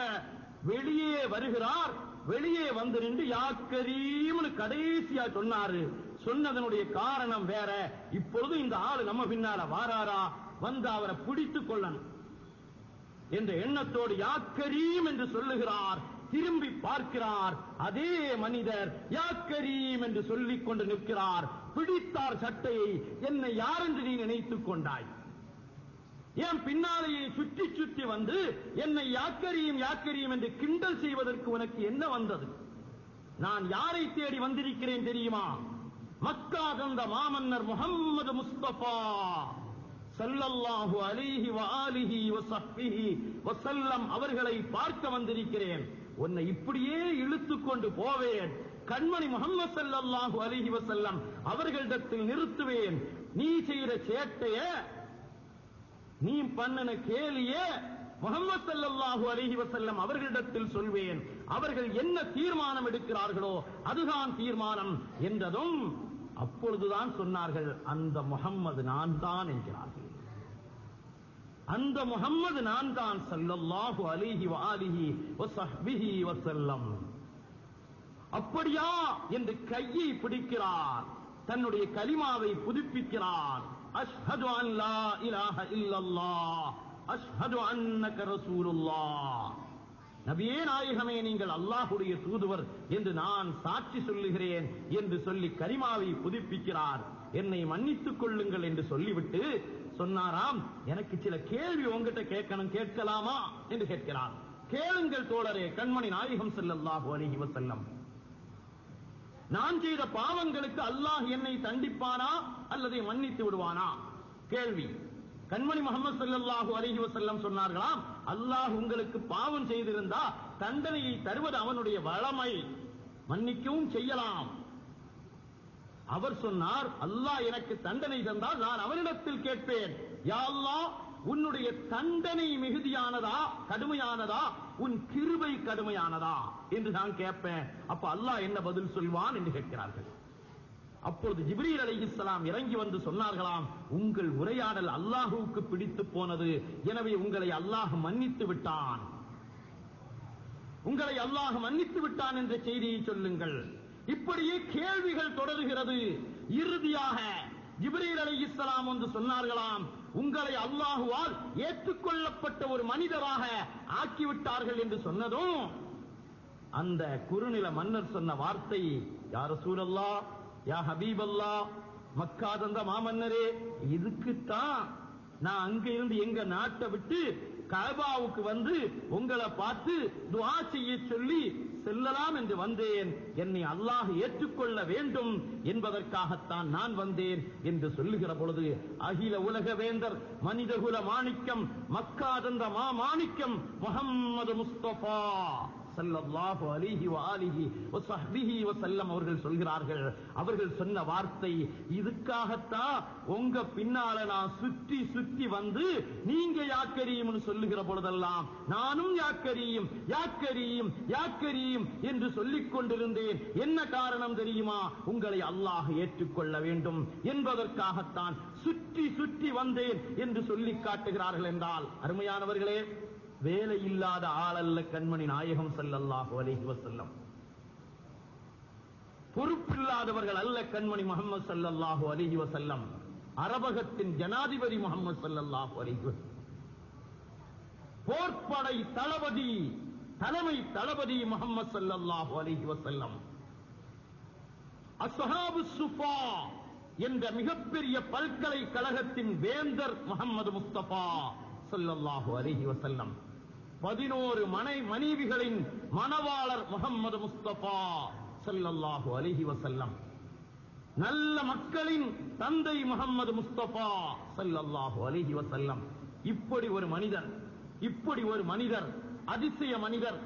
வெளியே வருகிறார். வெளியே வந்து நின்று யா கரீம்னு கடைசியா சொன்னாரு. சொன்னதனுடைய காரணம் வேற. இப்பொழுது இந்த ஆளு நம்ம பின்னால வாராரா, வந்து அவரை பிடித்துக் கொள்ளணும் என்ற எண்ணத்தோடு யா கரீம் என்று சொல்லுகிறார். திரும்பி பார்க்கிறார். அதே மனிதர் யா கரீம் என்று சொல்லிக் கொண்டு நிற்கிறார். பிடித்தார் சட்டையை. என்னை யார் என்று நீ நினைத்துக் கொண்டாய்? ஏன் பின்னாலேயே சுற்றி சுற்றி வந்து என்னை யா கரீம் என்று கிண்டல் செய்வதற்கு உனக்கு என்ன வந்தது? நான் யாரை தேடி வந்திருக்கிறேன் தெரியுமா? மக்கா தந்த மாமன்னர் முஹம்மது முஸ்தபா ஸல்லல்லாஹு அலைஹி வஆலிஹி வஸஹ்பிஹி வஸல்லம் அவர்களை பார்க்க வந்திருக்கிறேன். உன்னை இப்படியே இழுத்துக் கொண்டு போவேன். கண்மணி முஹம்மது ஸல்லல்லாஹு அலைஹி வஸல்லம் அவர்களிடத்தில் நிறுத்துவேன். நீ செய்கிற சேட்டைய, நீ பண்ணன கேலிய முஹம்மது ஸல்லல்லாஹு அலைஹி வஸல்லம் அவர்களிடத்தில் சொல்வேன். அவர்கள் என்ன தீர்மானம் எடுக்கிறார்களோ அதுதான் தீர்மானம் என்றதும் அப்பொழுதுதான் சொன்னார்கள், அந்த முஹம்மது நான் தான் என்கிறார்கள். அந்த முஹம்மது நான் தான் ஸல்லல்லாஹு அலைஹி வஆலிஹி வஸஹ்பிஹி வஸல்லம். அப்படியா என்று கையை பிடிக்கிறார். தன்னுடைய கலிமாவை புதுப்பிக்கிறார். அஷ்ஹது அன் லா இலாஹ இல்லல்லாஹ் அஷ்ஹது அன்னக ரசூலுல்லாஹ். நபியே நாயகமே, நீங்கள் அல்லாஹ்வுடைய தூதுவர் என்று நான் சாட்சி சொல்லுகிறேன் என்று சொல்லி கலிமாவை புதுப்பிக்கிறார். என்னை மன்னித்துக் கொள்ளுங்கள் என்று சொல்லிவிட்டு சொன்னாராம், எனக்கு சில கேள்வி உங்ககிட்ட கேட்கணும், கேட்கலாமா என்று கேட்கிறார். கேளுங்கள் தோழரே. கண்மணி நாயகம் ஸல்லல்லாஹு அலைஹி வஸல்லம், நான் செய்த பாவங்களுக்கு அல்லாஹ் என்னை தண்டிப்பானா அல்லது மன்னித்து விடுவானா? கேள்வி. கண்மணி முஹம்மது ஸல்லல்லாஹு அலைஹி வஸல்லம் சொன்னார்களாம், அல்லாஹ் உங்களுக்கு பாவம் செய்திருந்தா தண்டனையை தருவது அவனுடைய வளமை, மன்னிக்கவும் செய்யலாம். அவர் சொன்னார், அல்லாஹ் எனக்கு தண்டனை தந்தால் நான் அவனிடத்தில் கேட்பேன், யா அல்லாஹ், உன்னுடைய தண்டனை மிகுதியானதா கடுமையானதா, உன் கிருபை கடுமையானதா என்று நான் கேட்பேன். அப்ப அல்லாஹ் என்ன பதில் சொல்வான் என்று கேட்கிறார்கள். அப்பொழுது ஜிப்ரீல் அலைஹிஸ்ஸலாம் இறங்கி வந்து சொன்னார்களாம், உங்கள் உரையாடல் அல்லாஹுவுக்கு பிடித்து போனது, எனவே உங்களை அல்லாஹ் மன்னித்து விட்டான், உங்களை அல்லாஹ் மன்னித்து விட்டான் என்ற செய்தியை சொல்லுங்கள். இப்படியே கேள்விகள் தொடர்கிறது. இறுதியாக ஜிப்ரீல் அலைஹிஸ்ஸலாம் வந்து சொன்னார்களாம், உங்களை அல்லாஹுவால் ஏற்றுக்கொள்ளப்பட்ட ஒரு மனிதராக ஆக்கிவிட்டார்கள் என்று சொன்னதும் அந்த குறுநில மன்னர் சொன்ன வார்த்தை, யா ரசூலல்லாஹ், யா ஹபீபல்லாஹ், மக்கா தந்த மாமன்னரே, இதுக்குத்தான் நான் அங்க இருந்து எங்க நாட்டை விட்டு கஅபாவுக்கு வந்து உங்களை பார்த்து துஆ செய்ய சொல்லி செல்லலாம் என்று வந்தேன். என்னை அல்லாஹ் ஏற்றுக்கொள்ள வேண்டும் என்பதற்காகத்தான் நான் வந்தேன் என்று சொல்லுகிற பொழுது, அகில உலக வேந்தர், மனிதகுல மாணிக்கம், மக்கா தந்த மாணிக்கம் முஹம்மது முஸ்தபா ஸல்லல்லாஹு அலைஹி வஆலிஹி வஸஹ்பிஹி வஸல்லம் அவர்கள் சொல்கிறார்கள், அவர்கள் சொன்ன வார்த்தை, இதுக்காகத்தான் உங்க பின்னால நான் சுற்றி சுற்றி வந்து நீங்க யா கரீம்னு சொல்லுகிற பொழுதெல்லாம் நானும் யா கரீம் யா கரீம் யா கரீம் என்று சொல்லிக் கொண்டிருந்தேன். என்ன காரணம் தெரியுமா? உங்களை அல்லாஹ் ஏற்றுக்கொள்ள வேண்டும் என்பதற்காகத்தான் சுற்றி சுற்றி வந்தேன் என்று சொல்லி காட்டுகிறார்கள் என்றால், அருமையானவர்களே, வேலை இல்லாத ஆளல்ல கண்மணி நாயகம் ஸல்லல்லாஹு அலைஹி வஸல்லம். பொறுப்பில்லாதவர்கள் அல்ல கண்மணி முஹம்மது ஸல்லல்லாஹு அலைஹி வஸல்லம். அரபகத்தின் ஜனாதிபதி முஹம்மது ஸல்லல்லாஹு அலைஹி வஸல்லம். போர்ப்படை தளபதி, தலைமை தளபதி முஹம்மது ஸல்லல்லாஹு அலைஹி வஸல்லம். அஸ்ஹாபு ஸுஃபா என்ற மிகப்பெரிய பல்கலைக்கழகத்தின் வேந்தர் முஹம்மது முஸ்தபா ஸல்லல்லாஹு அலைஹி வஸல்லம். 11 மனைவிகளின் மணவாளர் முஹம்மது முஸ்தபா ஸல்லல்லாஹு அலைஹி வஸல்லம். நல்ல மக்களின் தந்தை முஹம்மது முஸ்தபா ஸல்லல்லாஹு அலைஹி வஸல்லம். இப்படி ஒரு மனிதர், அதிசய மனிதர்,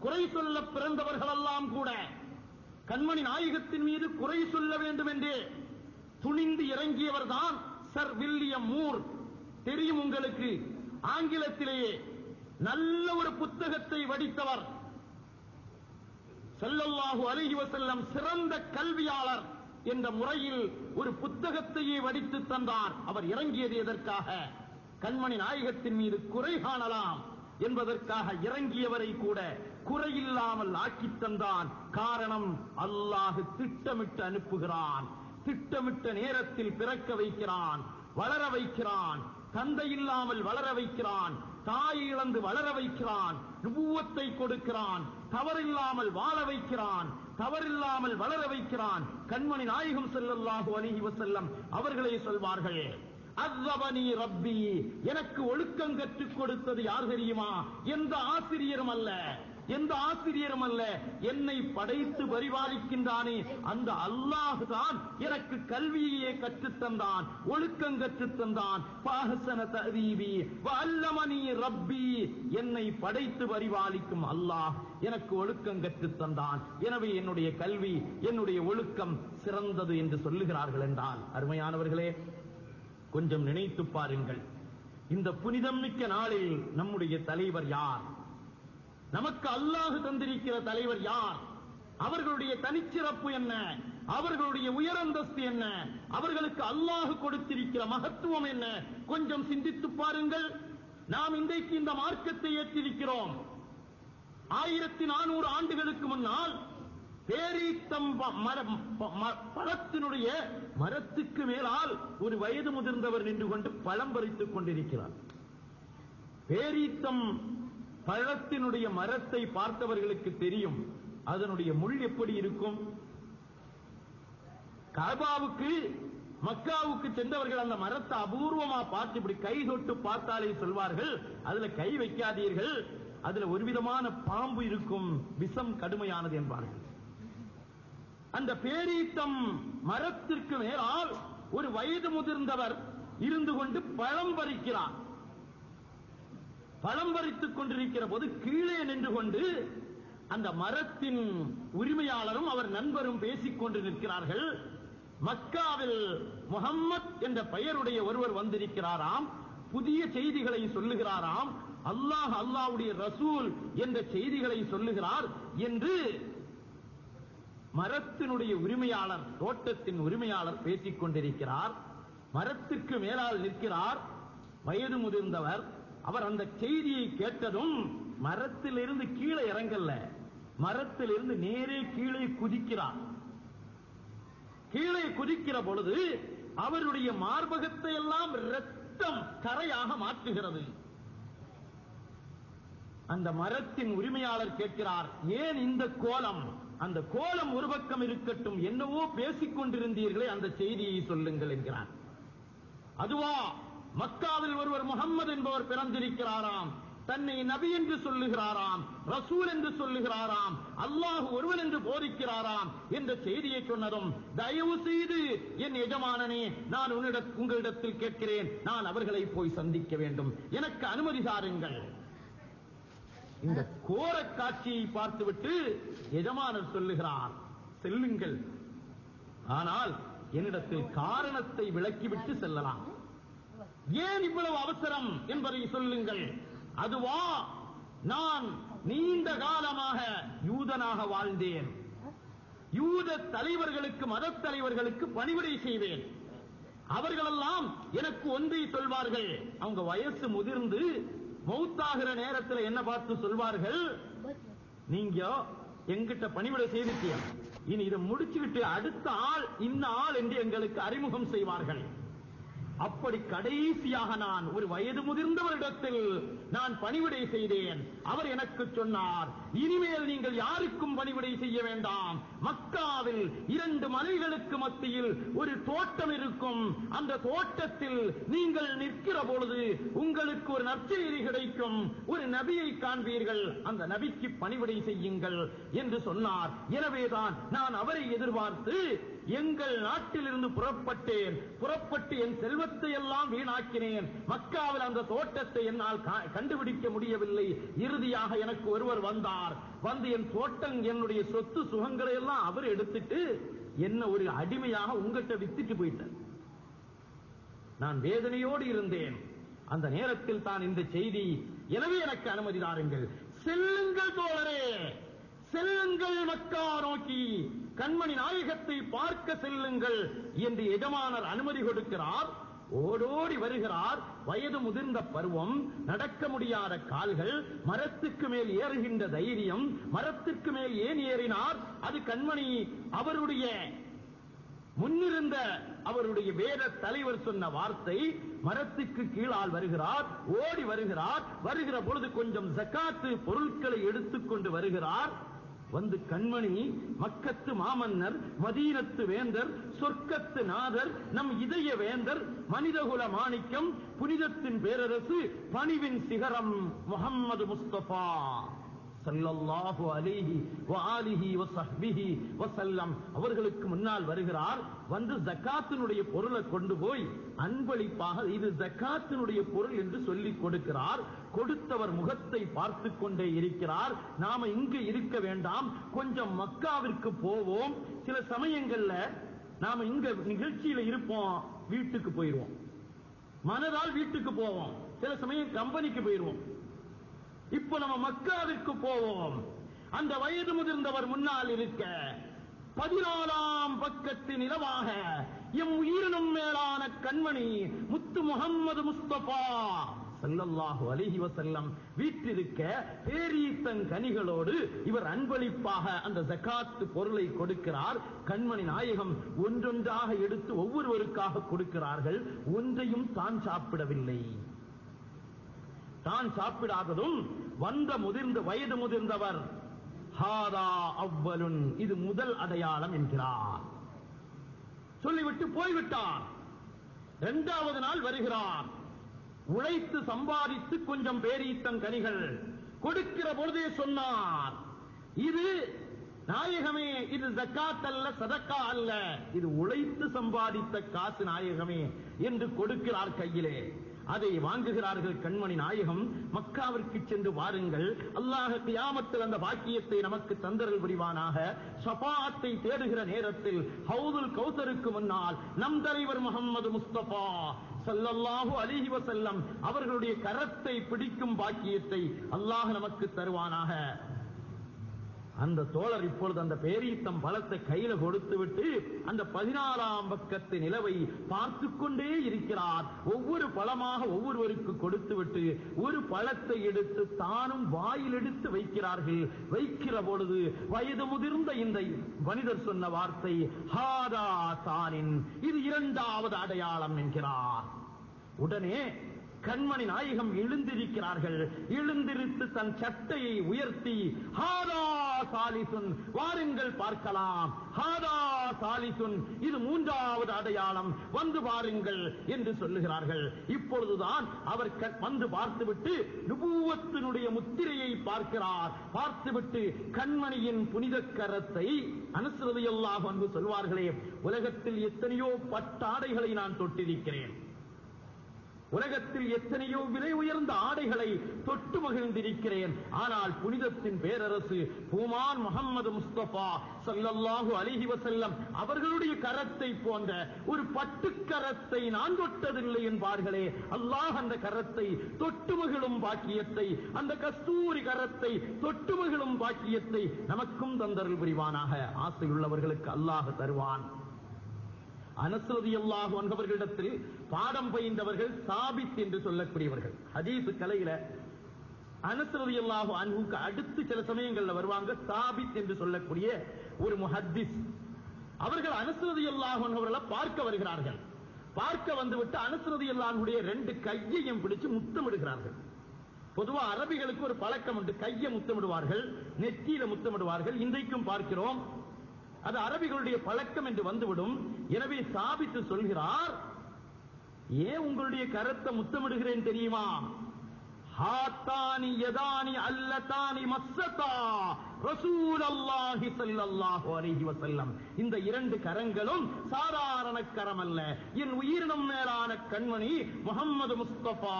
குறை சொல்ல பிறந்தவர்கள் எல்லாம் கூட கண்மணி நாயகத்தின் மீது குறை சொல்ல வேண்டும் என்றே துணிந்து இறங்கியவர் தான் சர் வில்லியம் மூர். தெரியும் உங்களுக்கு, ஆங்கிலத்திலேயே நல்ல ஒரு புத்தகத்தை வடித்தவர். ஸல்லல்லாஹு அலைஹி வஸல்லம் சிறந்த கல்வியாளர் என்ற முறையில் ஒரு புத்தகத்தையே வடித்து தந்தார். அவர் இறங்கியது எதற்காக? கண்மணி நாயகத்தின் மீது குறை காணலாம் என்பதற்காக இறங்கியவரை கூட குறையில்லாமல் ஆக்கி தந்தான். காரணம், அல்லாஹ் திட்டமிட்டு அனுப்புகிறான், திட்டமிட்ட நேரத்தில் பிறக்க வைக்கிறான், வளர வைக்கிறான், தந்தை இல்லாமல் வளர வைக்கிறான், தாய் இழந்து வளர வைக்கிறான், நுபுவத்தை கொடுக்கிறான், தவறில்லாமல் வாழ வைக்கிறான், தவறில்லாமல் வளர வைக்கிறான். கண்மணி நாயகம் ஸல்லல்லாஹு அலைஹி வஸல்லம் அவர்களே சொல்வார்கள், அஸ்ஸபனி ரப்பி, எனக்கு ஒழுக்கம் கற்றுக் கொடுத்தது யார் தெரியுமா? எந்த ஆசிரியரும் அல்ல, என்னை படைத்து பரிபாலிக்கின்றானே அந்த அல்லாஹ் தான் எனக்கு கல்வியை கற்றுத்தந்தான், ஒழுக்கம் கற்றுத்தந்தான். ஃபஹஸன தஅதீபி வஅல்லமனி ரப்பி, என்னை படைத்து பரிபாலிக்கும் அல்லாஹ் எனக்கு ஒழுக்கம் கற்றுத்தந்தான். எனவே என்னுடைய கல்வி, என்னுடைய ஒழுக்கம் சிறந்தது என்று சொல்லுகிறார்கள் என்றால், அருமையானவர்களே, கொஞ்சம் நினைத்து பாருங்கள். இந்த புனிதம் மிக்க நாளில் நம்முடைய தலைவர் யார்? நமக்கு அல்லாஹ் தந்திருக்கிற தலைவர் யார்? அவர்களுடைய தனிச்சிறப்பு என்ன? அவர்களுடைய உயரந்தஸ்து என்ன? அவர்களுக்கு அல்லாஹ் கொடுத்திருக்கிற மகத்துவம் என்ன? கொஞ்சம் சிந்தித்து பாருங்கள். நாம் இன்றைக்கு இந்த மார்க்கத்தை ஏற்றிருக்கிறோம். 1400 ஆண்டுகளுக்கு முன்னால் பேரீத்தம் பழத்தினுடைய மரத்துக்கு மேலால் ஒரு வயது முதிர்ந்தவர் நின்று கொண்டு பழம் பறித்துக் கொண்டிருக்கிறார். பேரீத்தம் பழத்தினுடைய மரத்தை பார்த்தவர்களுக்கு தெரியும் அதனுடைய முள் எப்படி இருக்கும். கஅபாவுக்கு, மக்காவுக்கு சென்றவர்கள் அந்த மரத்தை அபூர்வமா பார்த்து இப்படி கை தொட்டு பார்த்தாலே சொல்வார்கள், அதுல கை வைக்காதீர்கள், அதுல ஒரு விதமான பாம்பு இருக்கும், விஷம் கடுமையானது என்பார்கள். அந்த பேரீத்தம் மரத்திற்கு மேலால் ஒரு வயது முதிர்ந்தவர் இருந்து கொண்டு பழம் பறிக்கிறார். பழம் பறித்துக் கொண்டிருக்கிற போது கீழே நின்று கொண்டு அந்த மரத்தின் உரிமையாளரும் அவர் நண்பரும் பேசிக் கொண்டு நிற்கிறார்கள். மக்காவில் முஹம்மத் என்ற பெயருடைய ஒருவர் வந்திருக்கிறாராம், புதிய செய்திகளை சொல்லுகிறாராம், அல்லாஹ்வுடைய ரசூல் என்ற செய்திகளை சொல்லுகிறார் என்று மரத்தினுடைய உரிமையாளர், தோட்டத்தின் உரிமையாளர் பேசிக் கொண்டிருக்கிறார். மரத்திற்கு மேலால் நிற்கிறார் வயது முதிர்ந்தவர். அவர் அந்த செய்தியை கேட்டதும் மரத்திலிருந்து கீழே இறங்கல்ல, மரத்திலிருந்து நேரே கீழே குதிக்கிறார். கீழே குதிக்கிற பொழுது அவருடைய மார்பகத்தை எல்லாம் இரத்தம் கரையாக மாற்றுகிறது. அந்த மரத்தின் உரிமையாளர் கேட்கிறார், ஏன் இந்த கோலம்? அந்த கோலம் ஒரு பக்கம் இருக்கட்டும், என்னவோ பேசிக் கொண்டிருந்தீர்களே அந்த செய்தியை சொல்லுங்கள் என்கிறார். அதுவா, மக்காவில் ஒருவர் முஹம்மது என்பவர் பிறந்திருக்கிறாராம், தன்னை நபி என்று சொல்லுகிறாராம், ரசூல் என்று சொல்லுகிறாராம், அல்லாஹ் ஒருவன் என்று போதிக்கிறாராம் என்ற செய்தியை சொன்னதும், தயவு செய்து என் எஜமானனே, நான் உங்களிடத்தில் கேட்கிறேன், நான் அவர்களை போய் சந்திக்க வேண்டும், எனக்கு அனுமதி தாருங்கள். இந்த கோர காட்சியை பார்த்துவிட்டு எஜமானர் சொல்லுகிறார், செல்லுங்கள், ஆனால் என்னிடத்தில் காரணத்தை விளக்கிவிட்டு செல்லலாம். ஏன் இவ்வளவு அவசரம் என்பதை சொல்லுங்கள். அதுவா, நான் நீண்ட காலமாக யூதனாக வாழ்ந்தேன். யூத தலைவர்களுக்கு, மத தலைவர்களுக்கு பணிவிடை செய்வேன். அவர்களெல்லாம் எனக்கு ஒன்றை சொல்வார்கள். அவங்க வயசு முதிர்ந்து மௌத்தாகிற நேரத்தில் என்ன பார்த்து சொல்வார்கள், நீங்க எங்கிட்ட பணிவிடை செய்திருக்கிய, இனி இதை முடிச்சுக்கிட்டு அடுத்த ஆள் இந்த ஆள் என்று எங்களுக்கு அறிமுகம் செய்வார்கள். அப்படி கடைசியாக நான் ஒரு வயது முதிர்ந்தவரிடத்தில் நான் பணிவிடை செய்தேன். அவர் எனக்கு சொன்னார், இனிமேல் நீங்கள் யாருக்கும் பணிவிடை செய்ய வேண்டாம். மக்காவில் 2 மலைகளுக்கு மத்தியில் ஒரு தோட்டம் இருக்கும். அந்த தோட்டத்தில் நீங்கள் நிற்கிற பொழுது உங்களுக்கு ஒரு நற்செய்தி கிடைக்கும். ஒரு நபியை காண்பீர்கள். அந்த நபிக்கு பணிவிடை செய்யுங்கள் என்று சொன்னார். எனவேதான் நான் அவரை எதிர்பார்த்து எங்கள் நாட்டிலிருந்து புறப்பட்டு என் செல்வத்தை எல்லாம் வீணாக்கினேன். மக்காவில் அந்த தோட்டத்தை என்னால் கண்டுபிடிக்க முடியவில்லை. இறுதியாக எனக்கு ஒருவர் வந்தார். வந்து என் தோட்டம், என்னுடைய சொத்து சுகங்களை எல்லாம் அவர் எடுத்துட்டு என்ன ஒரு அடிமையாக உங்கள்கிட்ட வித்துட்டு போயிட்டார். நான் வேதனையோடு இருந்தேன். அந்த நேரத்தில் தான் இந்த செய்தி. எனவே எனக்கு அனுமதி தாருங்கள், செல்லுங்கள் தோழரே, செல்லுங்கள் மக்கா நோக்கி, கண்மணி நாயகத்தை பார்க்க செல்லுங்கள் என்று எஜமானர் அனுமதி கொடுக்கிறார். ஓடோடி வருகிறார். வயது முதிர்ந்த பருவம், நடக்க முடியாத கால்கள், மரத்துக்கு மேல் ஏறுகின்ற தைரியம். மரத்துக்கு மேல் ஏன் ஏறினார்? அது கண்மணி அவருடைய முன்னிருந்த அவருடைய வேத தலைவர் சொன்ன வார்த்தை. மரத்துக்கு கீழால் வருகிறார், ஓடி வருகிறார். வருகிற பொழுது கொஞ்சம் ஜக்காத்து பொருட்களை எடுத்துக்கொண்டு வருகிறார். வந்து கண்மணி, மக்கத்து மாமன்னர், மதீனத்து வேந்தர், சொர்க்கத்து நாதர், நம் இதய வேந்தர், மனிதகுல மாணிக்கம், புனிதத்தின் பேரரசு, பணிவின் சிகரம் முஹம்மது முஸ்தபா ஸல்லல்லாஹு அலைஹி வஆலிஹி வஸஹ்பிஹி வஸல்லம் அவர்களுக்கு முன்னால் வருகிறார். வந்து ஜக்காத்தினுடைய பொருளை கொண்டு போய் அன்பளிப்பாக இது ஜக்காத்தினுடைய பொருள் என்று சொல்லிக் கொடுக்கிறார். கொடுத்தவர் முகத்தை பார்த்து கொண்டே இருக்கிறார். நாம இங்கு இருக்க வேண்டாம், கொஞ்சம் மக்காவிற்கு போவோம். சில சமயங்கள்ல நாம இங்க நிகழ்ச்சியில இருப்போம், வீட்டுக்கு போயிருவோம். மனதால் வீட்டுக்கு போவோம், சில சமயம் கம்பெனிக்கு போயிருவோம். இப்ப நம்ம மக்காவிற்கு போவோம். அந்த வயது முதிர்ந்தவர் முன்னால் இருக்க 14ஆம் பக்கத்தின் நிலவாக எம் உயிரினும் மேலான கண்மணி முத்து முஹம்மது முஸ்தபா ஸல்லல்லாஹு அலைஹி வஸல்லம் வீற்றிருக்க பேரீத்தன் கனிகளோடு இவர் அன்பளிப்பாக அந்த ஜகாத் பொருளை கொடுக்கிறார். கண்மணி நாயகம் ஒன்றொன்றாக எடுத்து ஒவ்வொருவருக்காக கொடுக்கிறார்கள். ஒன்றையும் தான் சாப்பிடவில்லை. தான் சாப்பிடாததும் வந்த வயது முதிர்ந்தவர் ஹாதா அவ்வலுன், இது முதல் அடையாளம் என்கிறார். சொல்லிவிட்டு போய்விட்டார். 2வது நாள் வருகிறார். உழைத்து சம்பாதித்து கொஞ்சம் பேரீத்தன் கனிகள் கொடுக்கிற பொழுதே சொன்னார், இது நாயகமே, இது ஜக்காத் அல்ல, சதக்கா அல்ல, இது உழைத்து சம்பாதித்த காசு நாயகமே என்று கொடுக்கிறார் கையிலே. அதை வாங்குகிறார்கள் கண்மணி நாயகம். மக்காவிற்கு சென்று வாருங்கள், அல்லாஹ் கியாமத்தில் அந்த பாக்கியத்தை நமக்கு தந்தரல் புரிவானாக. ஷஃபாஅத்தை தேடுகிற நேரத்தில் ஹவுதுல் கௌசருக்கு முன்னால் நம் தலைவர் முஹம்மது முஸ்தபா ஸல்லல்லாஹு அலைஹி வஸல்லம் அவர்களுடைய கரத்தை பிடிக்கும் பாக்கியத்தை அல்லாஹ் நமக்கு தருவானாக. அந்த தோழர் இப்பொழுது அந்த பேரீத்தம் பழத்தை கையில கொடுத்து விட்டு அந்த 14ஆம் பக்கத்து நிலவை பார்த்து கொண்டே இருக்கிறார். ஒவ்வொரு பழமாக ஒவ்வொருவருக்கு கொடுத்து விட்டு ஒரு பழத்தை எடுத்து தானும் வாயில் எடுத்து வைக்கிறார்கள். வைக்கிற பொழுது வயது முதிர்ந்த இந்த மனிதர் சொன்ன வார்த்தை ஹாதா தானின், இது 2வது அடையாளம் என்கிறார். உடனே கண்மணி நாயகம் எழுந்திருக்கிறார்கள். எழுந்திருத்து தன் சட்டையை உயர்த்தி ஹாதா சாலிசுன், வாருங்கள் பார்க்கலாம், ஹாதா சாலிசுன், இது 3வது அடையாளம், வந்து பாருங்கள் என்று சொல்லுகிறார்கள். இப்பொழுதுதான் அவர் வந்து பார்த்துவிட்டு நுபுவத்தினுடைய முத்திரையை பார்க்கிறார். பார்த்துவிட்டு கண்மணியின் புனித கரத்தை, அனஸ் ரலியல்லாஹு அன்ஹு சொல்வார்களே, உலகத்தில் எத்தனையோ பட்டாடைகளை நான் தொட்டிருக்கிறேன், உலகத்தில் எத்தனையோ விலை உயர்ந்த ஆடைகளை தொட்டு மகிழ்ந்திருக்கிறேன். ஆனால் புனிதத்தின் பேரரசு பூமான் முஹம்மது முஸ்தபா ஸல்லல்லாஹு அலைஹி வஸல்லம் அவர்களுடைய கரத்தை போன்ற ஒரு பட்டுக்கரத்தை நான் தொட்டதில்லை என்பார்களே. அல்லாஹ் அந்த கரத்தை தொட்டு மகிழும் பாக்கியத்தை, அந்த கஸ்தூரி கரத்தை தொட்டு மகிழும் பாக்கியத்தை நமக்கும் தந்தருள் புரிவானாக. ஆசையுள்ளவர்களுக்கு அல்லாஹ் தருவான். அனஸ் ரலியல்லாஹு அன்ஹு அவர்களிடத்தில் பாடம் பயின்றவர்கள் சாபித் என்று சொல்லக்கூடியவர்கள். ஹதீஸ் கலையில அனஸ் ரலியல்லாஹு அன்ஹுக்கு அடுத்து சில சமயங்கள்ல வருவாங்க சாபித் என்று சொல்லக்கூடிய ஒரு முஹத்திஸ். அவர்கள் அனஸ் ரலியல்லாஹு அன்ஹு அவர்களை பார்க்க வருகிறார்கள். பார்க்க வந்துவிட்டு அனஸ் ரலியல்லாஹு அன்ஹுடைய 2 கையையும் பிடிச்சு முத்தமிடுகிறார்கள். பொதுவா அரபிகளுக்கு ஒரு பழக்கம் உண்டு, கையை முத்தமிடுவார்கள், நெற்றியில முத்தமிடுவார்கள். இன்றைக்கும் பார்க்கிறோம், அது அரபிகளுடைய பழக்கம் என்று வந்துவிடும். எனவே சாபித்து சொல்கிறார், ஏன் உங்களுடைய கரத்தை முத்தமிடுகிறேன் தெரியுமா? ஹாத்தானி யதானி அல்லதானி மஸ்ஸதா ரசூலல்லாஹி ஸல்லல்லாஹு அலைஹி வஸல்லம். இந்த 2 கரங்களும் சாதாரண கரம் அல்ல. என் உயிரினும் மேலான கண்மணி முஹம்மது முஸ்தபா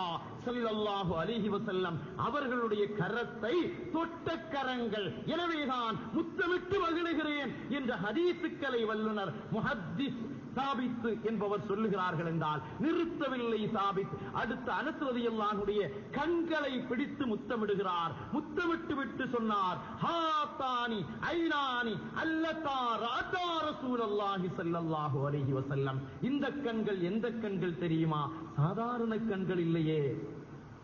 ஸல்லல்லாஹு அலைஹி வஸல்லம் அவர்களுடைய கரத்தை தொட்ட கரங்கள். எனவேதான் முத்தமிட்டு மகிழுகிறேன் என்ற ஹதீஸுக்களை வல்லுனர் முஹத்திஸ் சாபித் என்பவர் சொல்லுகிறார்கள் என்றால் நிறுத்தவில்லை சாபித். அடுத்த அனஸ் ரலியல்லாஹு அன்ஹுடைய கண்களை பிடித்து முத்தமிடுகிறார். முத்தமிட்டு விட்டு சொன்னார், ஹாத்தானி ஐனானி அல்லதா ராதா ரசூலுல்லாஹி ஸல்லல்லாஹு அலைஹி வஸல்லம். இந்த கண்கள் எந்த கண்கள் தெரியுமா? சாதாரண கண்கள் இல்லையே.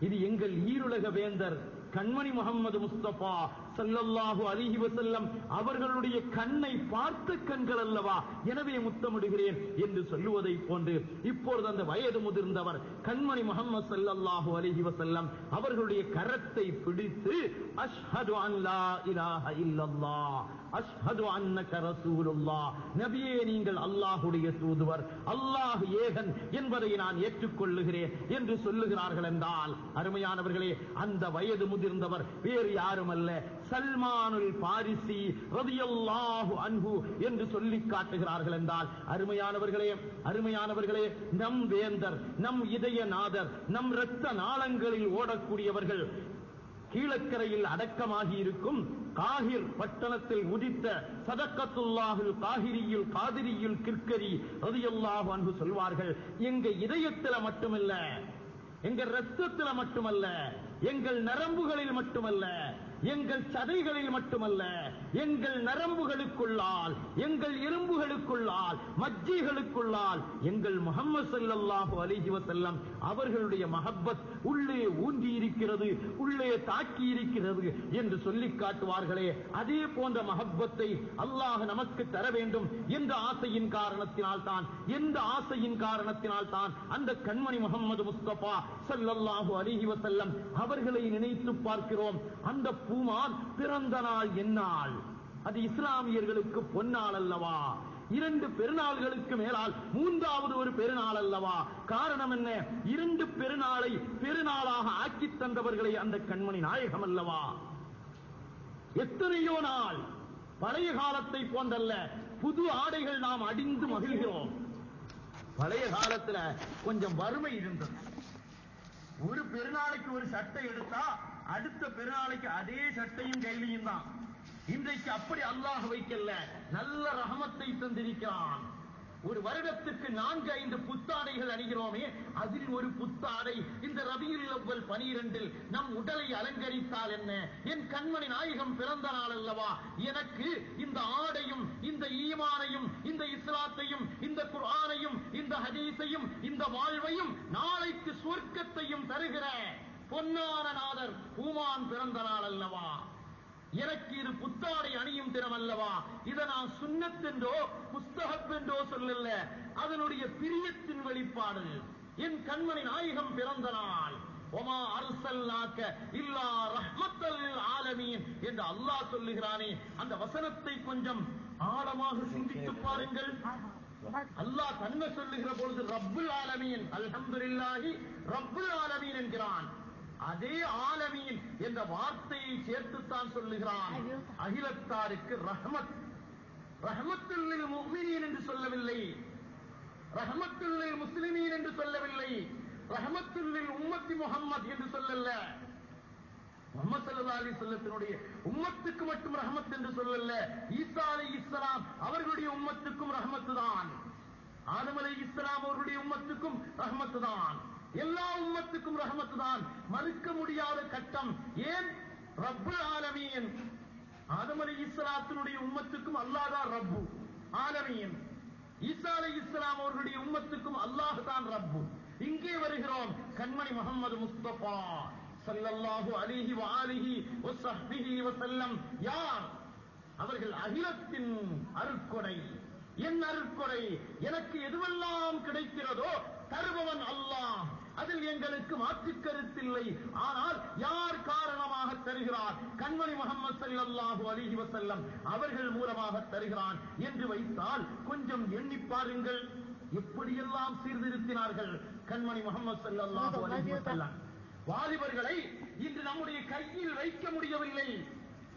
இது எங்கள் ஈருலக வேந்தர் கண்மணி முஹம்மது முஸ்தபா ஸல்லல்லாஹு அலைஹி வஸல்லம் அவர்களுடைய கண்ணை பார்த்த கண்கள் அல்லவா, எனவே முத்தமிடுகிறேன் என்று சொல்லுவதை போன்று இப்பொழுது அந்த வயது முதிர்ந்தவர் கண்மணி முஹம்மது ஸல்லல்லாஹு அலைஹி வஸல்லம் அவர்களுடைய கரத்தை பிடித்து அஷ்ஹது அன் லா இலாஹ இல்லல்லாஹ் அஷ்ஹது அன்னக ரசூலுல்லாஹ், நபியே நீங்கள் அல்லாஹ்வுடைய தூதுவர், அல்லாஹ் ஏகன் என்பதை நான் ஏற்றுக்கொள்ளுகிறேன் என்று சொல்லுகிறார்கள் என்றால், அருமையானவர்களே, அந்த வயது முதிர்ந்தவர் வேறு யாரும் அல்ல, சல்மானுல் பாரிசி ரலியல்லாஹு அன்ஹு என்று சொல்லி காட்டுகிறார்கள் என்றால், அருமையானவர்களே, நம் வேந்தர், நம் இதயநாதர், நம் இரத்த நாளங்களில் ஓடக்கூடியவர்கள், கீழக்கரையில் அடக்கமாகி இருக்கும் காஹிர் பட்டணத்தில் உதித்த சதக்கத்துல்லாஹுல் காஹிரியுல் காதிரியுல் கிர்கரி ரலியல்லாஹு அன்ஹு சொல்வார்கள், எங்க இதயத்தில மட்டுமல்ல, எங்கள் ரத்தத்தில் மட்டுமல்ல, எங்கள் நரம்புகளில் மட்டுமல்ல, எங்கள் சதைகளில் மட்டுமல்ல, எங்கள் நரம்புகளுக்குள்ளால், எங்கள் எலும்புகளுக்குள்ளால், மஜ்ஜைகளுக்குள்ளால் எங்கள் முஹம்மது ஸல்லல்லாஹு அலைஹி வஸல்லம் அவர்களுடைய மஹப்பத் உள்ளே ஊன்றி இருக்கிறது, உள்ளே தாக்கி இருக்கிறது என்று சொல்லி காட்டுவார்களே. அதே போன்ற மஹப்பத்தை அல்லாஹ் நமக்கு தர வேண்டும் என்ற ஆசையின் காரணத்தினால் தான் அந்த கண்மணி முஹம்மது முஸ்தபா ஸல்லல்லாஹு அலைஹி வஸல்லம் அவர்களை நினைத்து பார்க்கிறோம். அந்த பூமான் பிறந்த நாள் எந்நாள்? அது இஸ்லாமியர்களுக்கு பொன்னாள் அல்லவா? 2 பெருநாள்களுக்கு மேலால் 3வது ஒரு பெருநாள் அல்லவா? காரணம் என்ன? 2 பெருநாளை பெருநாளாக ஆக்கி தந்தவர்களை அந்த கண்மணி நாயகம் அல்லவா? எத்தனையோ நாள் பழைய காலத்தை போன்றல்ல, புது ஆடைகள் நாம் அடிந்து மகிழ்கிறோம். பழைய காலத்துல கொஞ்சம் வறுமை இருந்தது. ஒரு பெருநாளைக்கு ஒரு சட்டை எடுத்தா அடுத்த பெருநாளைக்கு அதே சட்டையும் கைலியும் தான். இன்றைக்கு அப்படி அல்லாஹ் வைக்கல, நல்ல ரஹமத்தை தந்திருக்கிறான். ஒரு வருடத்துக்கு 4-5 புத்தாடைகள் அணிகிறோமே, அதில் ஒரு புத்தாடை இந்த ரபியுல் அவ்வல் 12 நம் உடலை அலங்கரித்தால் என்ன? என் கண்மணி நாயகம் பிறந்த நாள் அல்லவா? எனக்கு இந்த ஆடையும், இந்த ஈமானையும், இந்த இஸ்லாத்தையும், இந்த குர்ஆனையும், இந்த ஹதீஸையும், இந்த வாழ்வையும், நாளைக்கு சொர்க்கத்தையும் தருகிற பொன்னான நாதர் பூமான் பிறந்த நாள் அல்லவா? எனக்கு இது புத்தாடை அணியும் தினம் அல்லவா? இதை நான் சுன்னத் என்றோ முஸ்தஹப் என்றோ சொல்லல, அதனுடைய பிரியத்தின் வெளிப்பாடு. என் கண்மணி நாயகம் பிறந்த நாள். ஒமா அர்சல்நாக இல்லா ரஹ்மத்தல் லில் ஆலமீன் என்று அல்லாஹ் சொல்லுகிறானே, அந்த வசனத்தை கொஞ்சம் ஆழமாக சிந்தித்து பாருங்கள். அல்லாஹ் தன்னை சொல்லுகிற பொழுது ரப்புல் ஆலமீன், அல்ஹம்துலில்லாஹி ரப்புல் ஆலமீன் என்கிறான். அதே ஆலமீன் என்ற வார்த்தையை சேர்த்துத்தான் சொல்லுகிறான். அகிலத்தாருக்கு ரஹ்மத், ரஹ்மத்துல் லில் முஃமினீன் என்று சொல்லவில்லை, ரஹ்மத்துல் லில் முஸ்லிமீன் என்று சொல்லவில்லை, ரஹமத்துல்லில் உம்மத்தி முஹம்மத் என்று சொல்லல. முஹம்மது ஸல்லல்லாஹு அலைஹி வஸல்லத்தினுடைய உம்மத்துக்கு மட்டும் ரஹமத் என்று சொல்லல. ஈசா அலைஹிஸ்ஸலாம் அவர்களுடைய உம்மத்துக்கும் ரஹமத்து தான். ஆதம் அலைஹிஸ்ஸலாம் அவர்களுடைய உம்மத்துக்கும் ரஹமத்து தான். எல்லா உம்மத்துக்கும் ரஹமத்து தான். மறுக்க முடியாத கட்டம். ஏன்? ரப்புல் ஆலமீன். ஆதம் அலைஹிஸ்ஸலாத்தினுடைய உம்மத்துக்கும் அல்லாஹ் தான் ரப்பு ஆலமீன். ஈசா அலைஹிஸ்ஸலாம் அவர்களுடைய உம்மத்துக்கும் அல்லாஹ் தான் ரப்பு. இங்கே வருகிறோம். கண்மணி முஹம்மது முஸ்தபா ஸல்லல்லாஹு அலைஹி வஆலிஹி வஸஹ்பிஹி வஸல்லம் யார்? அவர்கள் அகிலத்தின் அருட்கொடை. என் அருட்கொடை. எனக்கு எதுவெல்லாம் கிடைக்கிறதோ தருபவன் அல்லாஹ். அதில் எங்களுக்கு மாற்று கருத்தில்லை. ஆனால் யார் காரணமாக தருகிறார்? கண்மணி முஹம்மது ஸல்லல்லாஹு அலைஹி வஸல்லம் அவர்கள் மூலமாக தருகிறான் என்று வைத்தால் கொஞ்சம் எண்ணி பாருங்கள். எப்படியெல்லாம் சீர்திருத்தினார்கள் கண்மணி முஹம்மது ஸல்லல்லாஹு அலைஹி வஸல்லம். வாலிபர்களை இன்று நம்முடைய கையில் வைக்க முடியவில்லை.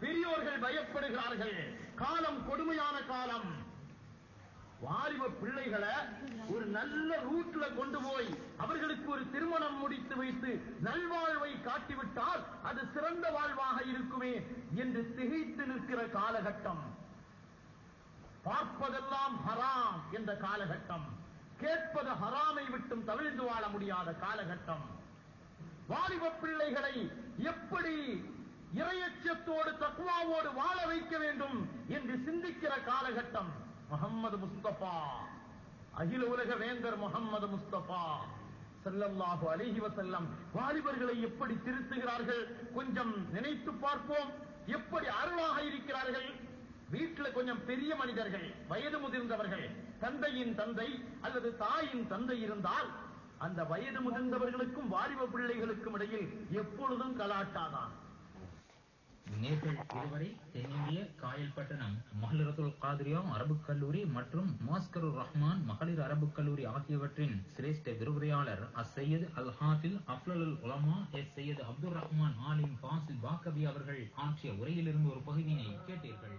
பெரியோர்கள் பயப்படுகிறார்கள். காலம் கொடுமையான காலம். வாலிப பிள்ளைகளை ஒரு நல்ல ரூட்ல கொண்டு போய் அவர்களுக்கு ஒரு திருமணம் முடித்து வைத்து நல்வாழ்வை காட்டிவிட்டால் அது சிறந்த வாழ்வாக இருக்குமே என்று திகைத்து நிற்கிற காலகட்டம். பார்ப்பதெல்லாம் ஹராம் என்ற காலகட்டம். கேட்பது ஹராமை விட்டும் தவிழ்ந்து வாழ முடியாத காலகட்டம். வாலிப பிள்ளைகளை எப்படி இறையச்சத்தோடு தக்வாவோடு வாழ வைக்க வேண்டும் என்று சிந்திக்கிற காலகட்டம். முஹம்மது முஸ்தபா, அகில உலக வேந்தர் முஹம்மது முஸ்தபா ஸல்லல்லாஹு அலைஹி வஸல்லம் வாலிபர்களை எப்படி திருத்துகிறார்கள் கொஞ்சம் நினைத்து பார்ப்போம். எப்படி அருளாக இருக்கிறார்கள். வீட்டுல கொஞ்சம் பெரிய மனிதர்கள், வயது முதிர்ந்தவர்கள், தந்தையின் தந்தை அல்லது தாயின் தந்தை இருந்தால் அந்த வயது முதிர்ந்தவர்களுக்கும் வாலிப பிள்ளைகளுக்கும் இடையில் எப்பொழுதும் கலாட்டாதான். நேர்கள் இதுவரை தென்னிந்திய காயல்பட்டணம் மஹ்லரத்துல் காதிரியா அரபுக் கல்லூரி மற்றும் மாஸ்கருர் ரஹ்மான் மகளிர் அரபுக் கல்லூரி ஆகியவற்றின் சிரேஷ்ட விரிவுரையாளர் அஸ்ஸையத் அல் ஹாஃபில் அஃலலுல் உலமா சையத் அப்துர் ரஹ்மான் ஆலிம் ஃபாசில் பாக்கவி அவர்கள் ஆற்றிய உரையிலிருந்து ஒரு பகுதியினை கேட்டீர்கள்.